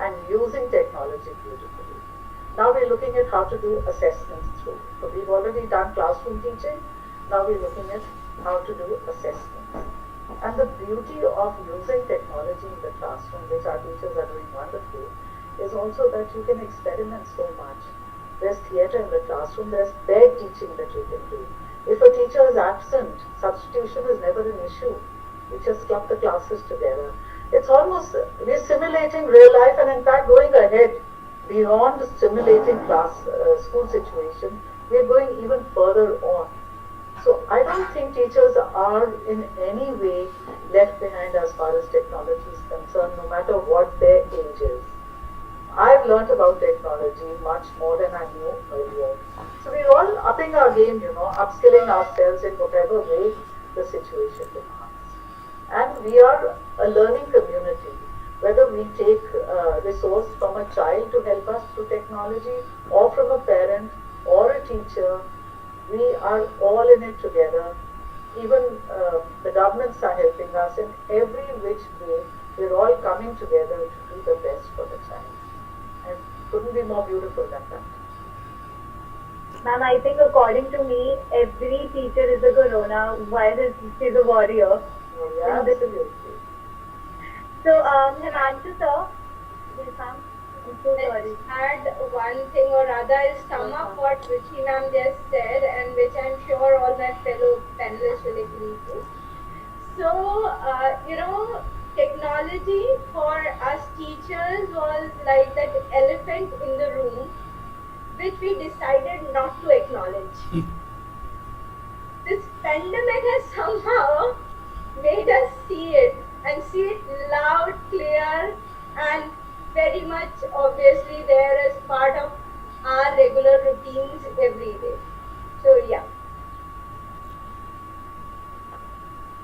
and using technology beautifully. Now we're looking at how to do assessments through. So we've already done classroom teaching. Now we're looking at how to do assessments. And the beauty of using technology in the classroom, which our teachers are doing wonderfully, is also that you can experiment so much. There's theatre in the classroom, there's bed teaching that you can do. If a teacher is absent, substitution is never an issue. You just club the classes together. It's almost, we're simulating real life, and in fact going ahead beyond simulating school situation, we're going even further on. So I don't think teachers are in any way left behind as far as technology is concerned, no matter what their age is. I've learnt about technology much more than I knew earlier. So we're all upping our game, upskilling ourselves in whatever way the situation demands. And we are a learning community. Whether we take resource from a child to help us through technology, or from a parent or a teacher, we are all in it together. Even the governments are helping us in every which way. We're all coming together to do the best for the child. And couldn't be more beautiful than that.
Ma'am, I think according to me, every teacher is a corona while his is a warrior.
Oh, yeah, absolutely.
So, Himanshu sir, yes ma'am, I'm so sorry.
Add one thing or other is sum up what Ruchi ma'am just said, and which I'm sure all my fellow panelists will agree to. So, technology for us teachers was like that elephant in the room, which we decided not to acknowledge. This pandemic has somehow made us see it, and see it loud, clear, and very much obviously there as part of our regular routines every day. So yeah.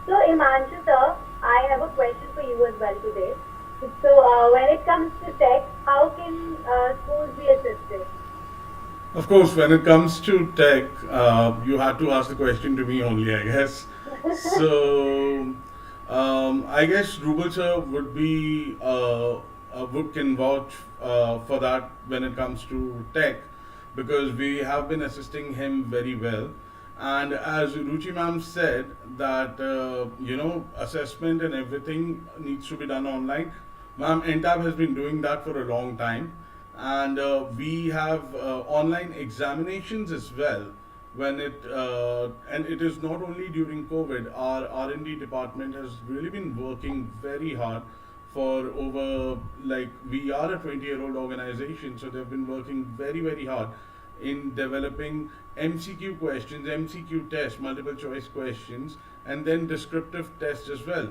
So Himanshu sir, I have a question for you as well today. So when it comes to tech, how can schools be assisted?
Of course, when it comes to tech, you had to ask the question to me only, I guess. So, I guess Ruble sir would be can vouch for that when it comes to tech, because we have been assisting him very well. And as Ruchi ma'am said that assessment and everything needs to be done online. Ma'am, Entab has been doing that for a long time, and we have online examinations as well. When and it is not only during COVID. Our R&D department has really been working very hard for over, like, we are a 20-year-old organization, so they've been working very, very hard in developing MCQ questions, MCQ tests, multiple choice questions, and then descriptive tests as well.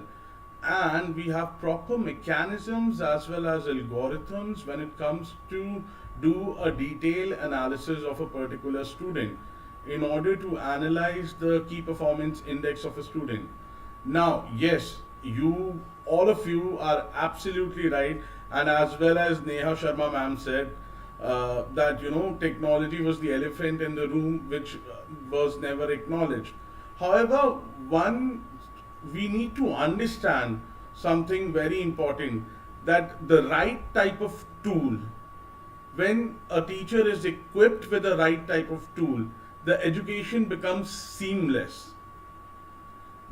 And we have proper mechanisms as well as algorithms when it comes to do a detailed analysis of a particular student in order to analyze the key performance index of a student. Now, yes, all of you are absolutely right, and as well as Neha Sharma ma'am said, that technology was the elephant in the room, which was never acknowledged. However, we need to understand something very important, that the right type of tool, when a teacher is equipped with the right type of tool, the education becomes seamless.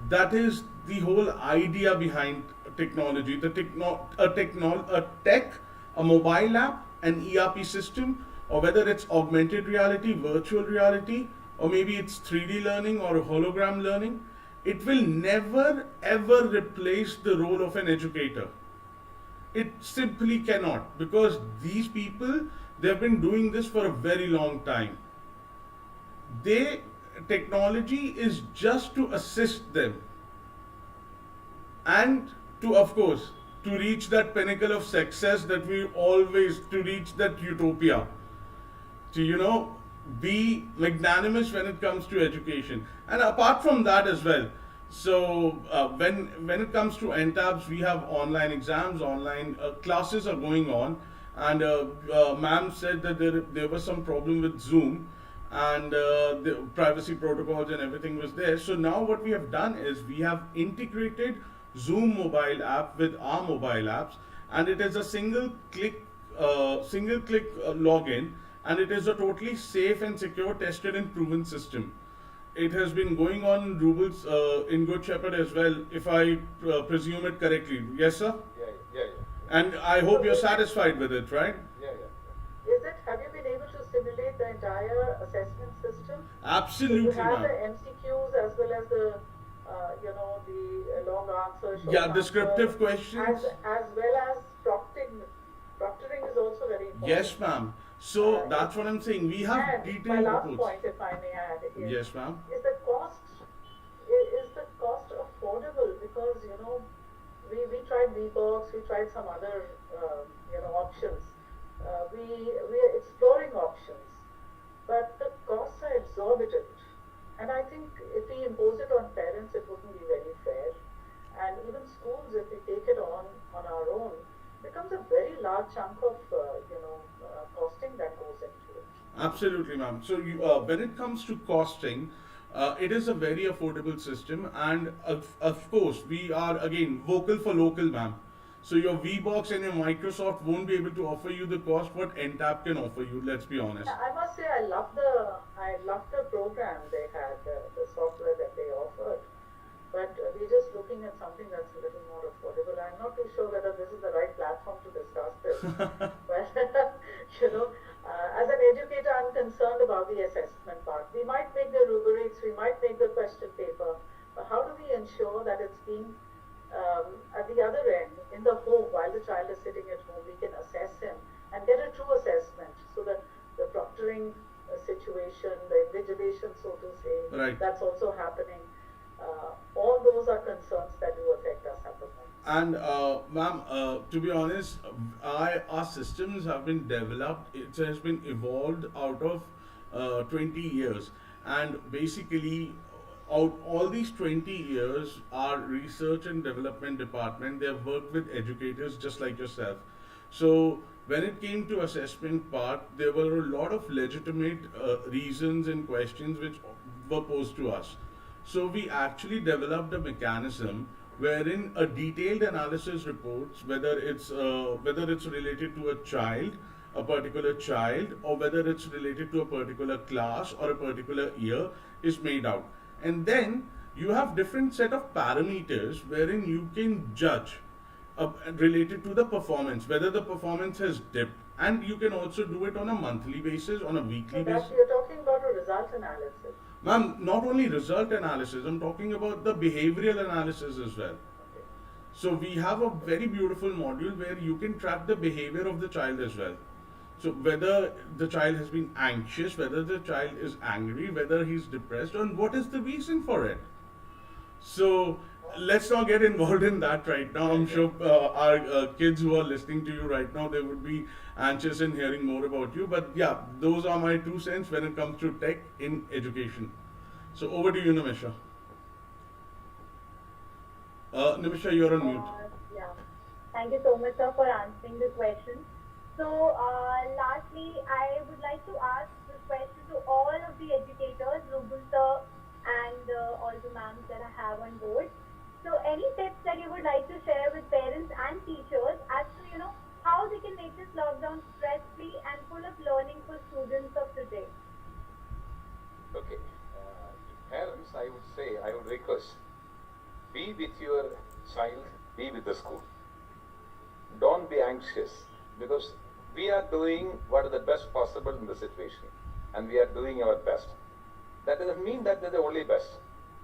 That is the whole idea behind technology, a tech, a mobile app, an ERP system, or whether it's augmented reality, virtual reality, or maybe it's 3D learning or hologram learning, it will never ever replace the role of an educator. It simply cannot, because these people, they've been doing this for a very long time. They Technology is just to assist them, and to, of course, to reach that pinnacle of success, that we always, to reach that utopia, to be magnanimous when it comes to education. And apart from that as well, so when it comes to NTABs, we have online exams, online classes are going on. And ma'am said that there was some problem with Zoom, and the privacy protocols and everything was there. So now what we have done is we have integrated Zoom mobile app with our mobile apps, and it is a single click login, and it is a totally safe and secure, tested and proven system. It has been going on in Ruble's in Good Shepherd as well, if I presume it correctly. Yes, sir.
Yeah, yeah, yeah.
And I hope you're satisfied with it, right?
Yeah, yeah.
Have you been able to simulate the entire assessment system? So you
Absolutely,
have the
ma'am.
MCQs as well as the, the long answer, short
Yeah,
answer,
descriptive questions.
as well as proctoring. Proctoring is also very important.
Yes, ma'am. So that's what I'm saying. We have
And my
detailed
last
reports.
point, if I may add, is,
Yes, ma'am.
is the cost affordable? Because we tried VBox, we tried some other options. We are exploring options, but the costs are exorbitant. And I think if we impose it on parents, it wouldn't be very fair. And even schools, if we take it on our own, becomes a very large chunk of costing that goes into it.
Absolutely, ma'am. So when it comes to costing, it is a very affordable system, and of course, we are again vocal for local, ma'am. So your VBox and your Microsoft won't be able to offer you the cost what NTAP can offer you. Let's be honest.
I must say I love the program they had, the software that they offered. But we're just looking at something that's a little more affordable. I'm not too sure whether this is the right platform to discuss this. But as an educator, I'm concerned about the assessment part. We might make the rubrics, we might make the question paper, but how do we ensure that it's being at the other end, in the home, while the child is sitting at home, we can assess him and get a true assessment, so that the proctoring situation, the invigilation, so to say,
Right.
that's also happening. All those are concerns that do affect us at the moment.
And ma'am, to be honest, our systems have been developed. It has been evolved out of 20 years, and basically, out all these 20 years, our research and development department, they have worked with educators just like yourself. So when it came to assessment part, there were a lot of legitimate reasons and questions which were posed to us. So we actually developed a mechanism wherein a detailed analysis reports, whether it's related to a child, a particular child, or whether it's related to a particular class or a particular year, is made out. And then you have different set of parameters wherein you can judge related to the performance, whether the performance has dipped, and you can also do it on a monthly basis, on a weekly
So that
basis.
you're talking about a result analysis.
Ma'am, not only result analysis, I'm talking about the behavioral analysis as well.
Okay.
So we have a very beautiful module where you can track the behavior of the child as well. So whether the child has been anxious, whether the child is angry, whether he's depressed, and what is the reason for it. So let's not get involved in that right now. I'm sure our kids who are listening to you right now, they would be anxious in hearing more about you. But yeah, those are my 2 cents when it comes to tech in education. So over to you, Nimisha. Nimisha, you're on mute.
Yeah. Thank you so much, sir, for answering this question. So, lastly, I would like to ask this question to all of the educators, Ruble sir, and all the ma'ams that I have on board. So, any tips that you would like to share with parents and teachers as to, how they can make this lockdown stress-free and full of learning for students of today?
Okay. To parents, I would request, be with your child, be with the school. anxious because we are doing what is the best possible in the situation and we are doing our best. That doesn't mean that they're the only best,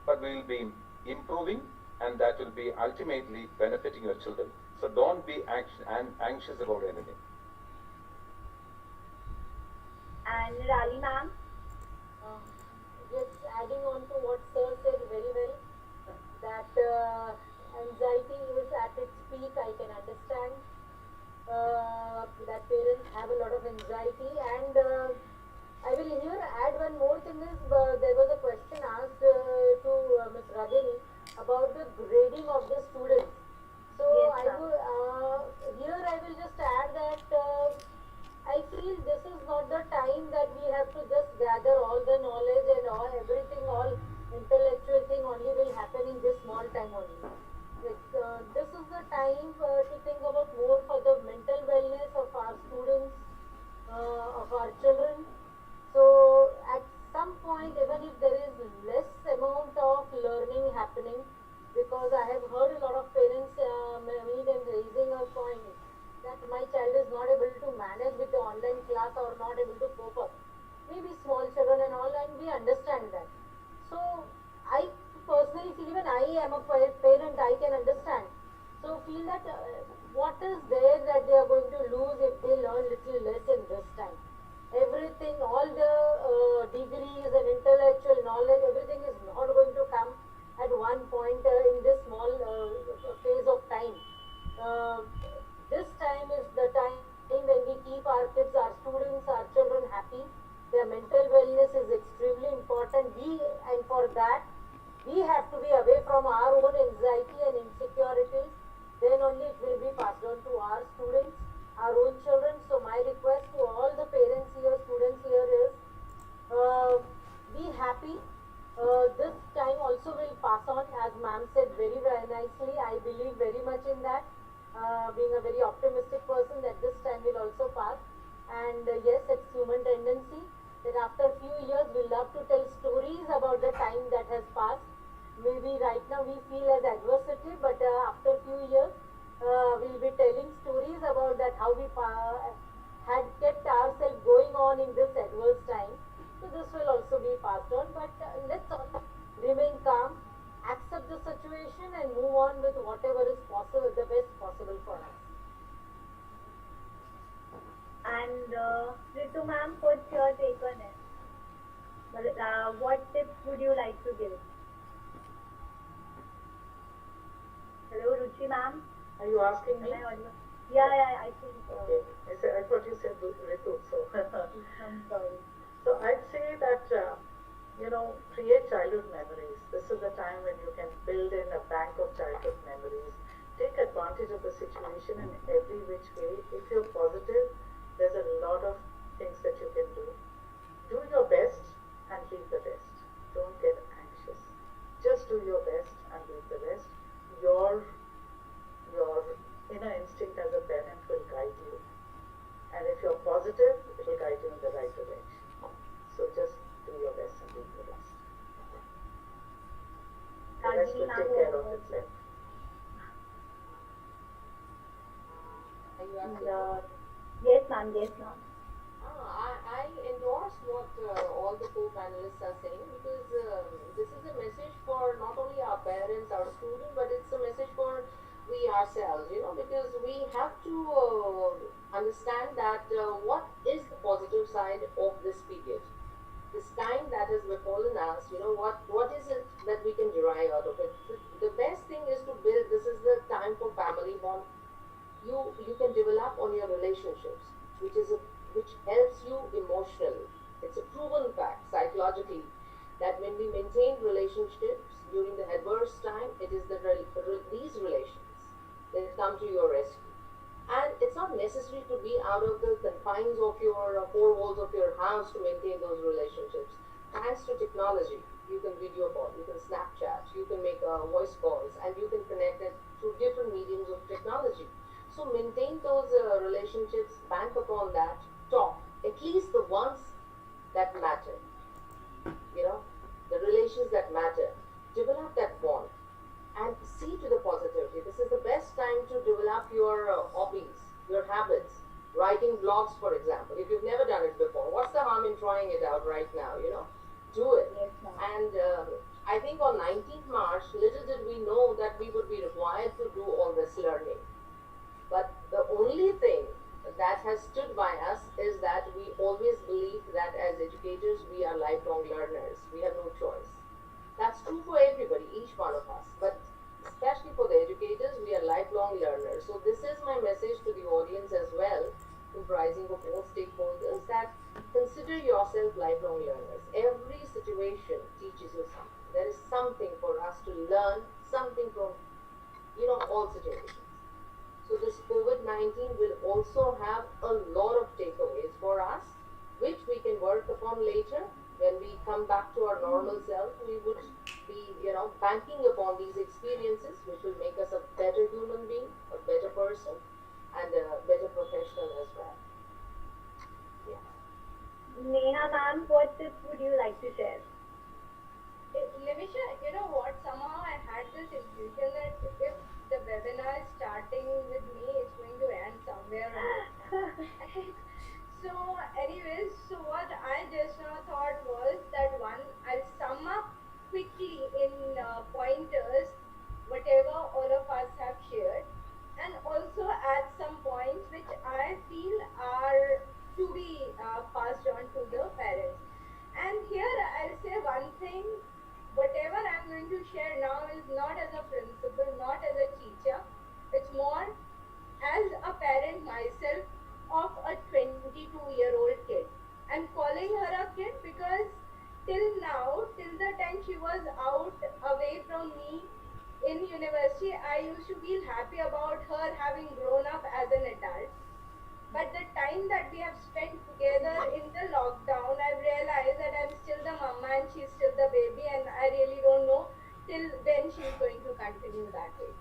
but we will be improving and that will be ultimately benefiting your children. So don't be anxious about anything.
And Nirali ma'am?
Uh, just adding on to what Sir said very well, that anxiety is at its peak, I can understand. That parents have a lot of anxiety, and I will here add one more thing is there was a question asked to Ms. Ragini about the grading of the students. So
Yes,
I
ma'am.
will here I will just add that I feel this is not the time that we have to just gather all the knowledge and all everything, all intellectual thing only will happen in this small time only. This is the time to think about more for the mental wellness of our students, of our children. So at some point, even if there is less amount of learning happening, because I have heard a lot of parents meet and raising a point that my child is not able to manage with the online class or not able to cope up. Maybe small children and all, and we understand that. So I personally feel even I am a parent, I can understand. So feel that what is there that they are going to lose if they learn little less in this time. Everything, all the degrees and intellectual knowledge, everything is not going to come at one point in this small phase of time. Uh, this time is the time when we keep our kids, our students, our children happy. Their mental wellness is extremely important. And for that, we have to be away from our own anxiety and insecurities. Then only it will be passed on to our students, our own children. So my request to all the parents here, students here is uh, be happy. This time also will pass on, as ma'am said very, very nicely. I believe very much in that. Being a very optimistic person, that this time will also pass. And yes, it's human tendency that after a few years we love to tell stories about the time that has passed. Maybe right now we feel as adversity, but after a few years we'll be telling stories about that how we had kept ourselves going on in this adverse time. So this will also be passed on, but let's all remain calm, accept the situation and move on with whatever is possible, the best possible for us.
And Ritu ma'am, what's your take on it? What tips would you like to give? Hello, Ruchi ma'am.
Are you asking
Am
me?
I audible? Yeah, I think.
Okay. I thought you said Ritu, so.
I'm sorry.
So I'd say that, create childhood memories. This is the time when you can build in a bank of childhood memories. Take advantage of the situation in every which way. If you're positive, there's a lot of things that you can do. Do your best and leave the rest. Don't get anxious. Just do your best and leave the rest. Your inner instinct as a parent will guide you. And if you're positive, it will guide you in the right direction. So just do your best and leave the rest. The rest will take care of itself.
Are you asking?
Yes, ma'am. Yes, ma'am.
I endorse what all the co-panelists are saying because this is a message for not only our parents, our students, but it's a message for we ourselves, because we have to understand that what is the positive side of this period, this time that has befallen us, what is it that we can derive out of it. The best thing is to build, this is the time for family bond. You can develop on your relationships, which helps you emotionally. It's a proven fact psychologically that when we maintain relationships during the adverse time, it is these relations that come to your rescue. And it's not necessary to be out of the confines of your four walls of your house to maintain those relationships. Thanks to technology, you can video call, you can Snapchat, you can make voice calls, and you can connect it through different mediums of technology. So maintain those relationships, bank upon that, talk, at least the ones that matter, the relations that matter. Develop that bond and see to the positivity. This is the best time to develop your hobbies, your Writing blogs, for example, if you've never done it before, what's the harm in trying it out right now? Do it.
Yes, ma'am.
And I think on 19th March, little did we know that we would be required to do all this learning. But the only thing that has stood by us is that we always believe that as educators, we are lifelong learners. We have no choice. That's true for everybody, each one of us. But especially for the educators, we are lifelong learners. So this is my message to the audience as well, comprising of all stakeholders, that consider yourself lifelong learners. Every situation teaches you something. There is something for us to learn, something from, all situations. So this COVID-19 will also have a lot of takeaways for us, which we can work upon later. When we come back to our normal self, we would be, banking upon these experiences, which will make us a better human being, a better person, and a better professional as well. Yeah.
Neha ma'am, what tips would you like to share?
Levisha, you know what? Somehow I had this intuition that if the webinar is starting with me, it's going to end somewhere on it. So, anyways, so what I just now thought was that one, I'll sum up quickly in pointers whatever all of us have shared, and also add some points which I feel are to be passed on to the parents. And here I'll say one thing, whatever I'm going to share now is not as a principal, not as a teacher, it's more as a parent myself of a 22-year-old kid. I'm calling her a kid because till now, till the time she was out away from me in university, I used to feel happy about her having grown up as an adult. But the time that we have spent together in the lockdown, I've realized that I'm still the mama and she's still the baby, and I really don't know till when she's going to continue that way.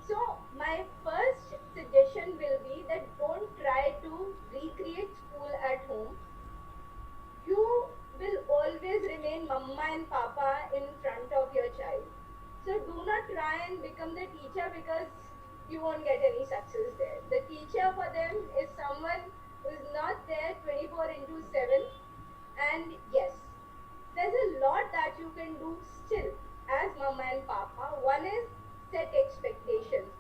So my first suggestion will be that don't try to recreate school at home. You will always remain mama and papa in front of your child. So do not try and become the teacher, because you won't get any success there. The teacher for them is someone who is not there 24 into 7. And yes, there's a lot that you can do still as mama and papa. One is set expectations.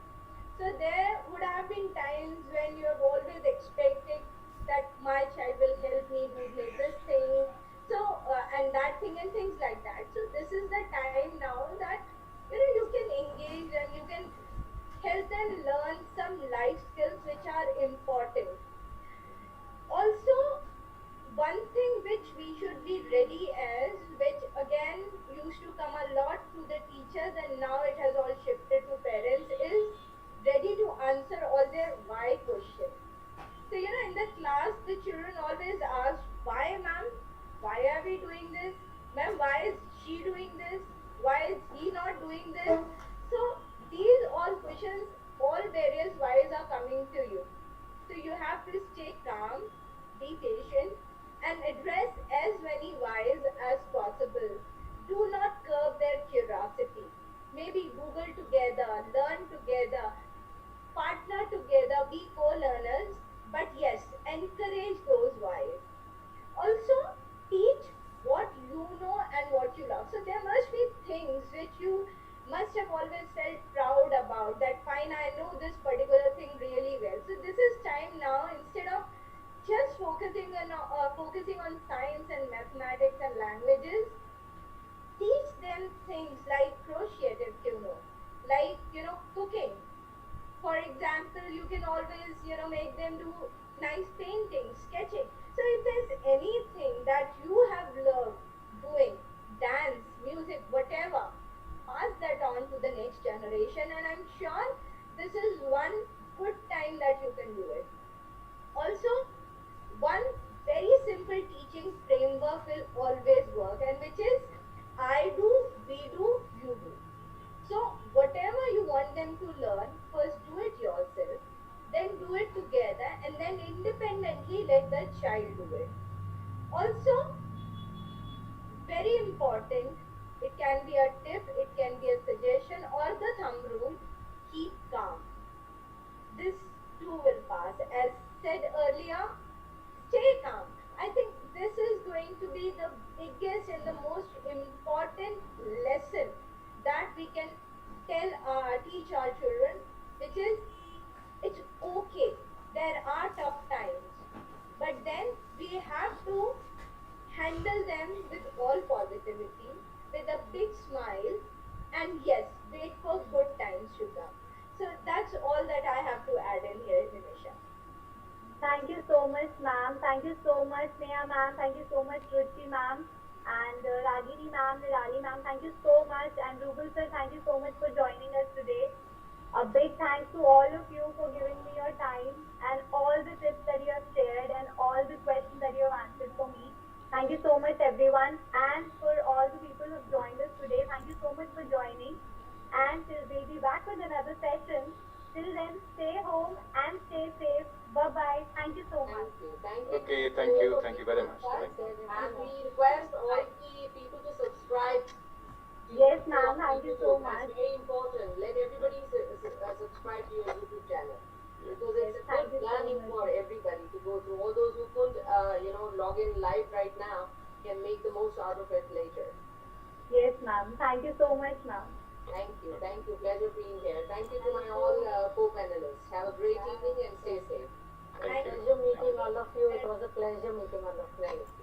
So there would have been times when you have always expected that my child will help me do this thing, so and that thing and things like that. So this is the time now that you can engage and you can help them learn some life skills which are important. Also, one thing which we should be ready as, which again used to come a lot to the teachers and now it has all shifted to parents, is ready to answer all their why questions. So, in the class, the children always ask, why ma'am? Why are we doing this? Ma'am, why is she doing this? Why is he not doing this? So, these all questions, all various whys are coming to you. So, you have to stay calm, be patient, and address as many whys as possible. Do not curb their curiosity. Maybe Google together, learn together, partner together, be co-learners, but yes, encourage those whys. Also, teach what you know and what you love. So there must be things which you must have always felt proud about, that fine, I know this particular thing really well. So this is time now, instead of just focusing on science and mathematics and languages, teach them things like crochet if you know, like cooking. For example, you can always make them do nice painting, sketching. So if there's anything that you have loved doing, dance, music, whatever, pass that on to the next generation, and I'm sure this is one good time that you can do it. Also, one very simple teaching framework will always work, and which is I do, we do, you do. So whatever you want them to learn, first do it yourself, then do it together, and then independently let the child do it. Also, very important, it can be a tip, it can be a suggestion or the thumb rule, keep calm. This too will pass, as said earlier, stay calm. I think this is going to be the biggest and the most important lesson that we can teach our children, which is it's okay. There are tough times, but then we have to handle them with all positivity, with a big smile, and yes, wait for good times to come. So that's all that I have to add in here, Nimisha.
Thank you so much, ma'am. Thank you so much, Neha ma'am. Thank you so much, Ruchi ma'am. And Ragini ma'am, Nirali ma'am, thank you so much. And Ruble sir, thank you so much for joining us today. A big thanks to all of you for giving me your time and all the tips that you have shared and all the questions that you have answered for me. Thank you so much, everyone. And for all the people who have joined us today, thank you so much for joining. And we'll be back with another session. Till then, stay home and stay safe. Bye bye. Thank you so much.
Thank you. Thank you.
Okay, thank you very much. Thank you.
And we request all the people to subscribe to
Yes,
your
ma'am. Thank you so
YouTube.
much.
That's very important. Let everybody subscribe to your YouTube channel. Because
Yes,
it's a
thank
good
you so
learning
much.
for everybody to go through. All those who couldn't, log in live right now can make the most out of it later.
Yes, ma'am. Thank you so much, ma'am.
Thank you. Thank you. Pleasure being here. Thank you to my all co-panelists. Have a great evening and stay safe.
Thank you.
Pleasure meeting all of you. It was a pleasure meeting all of you.
Thank you.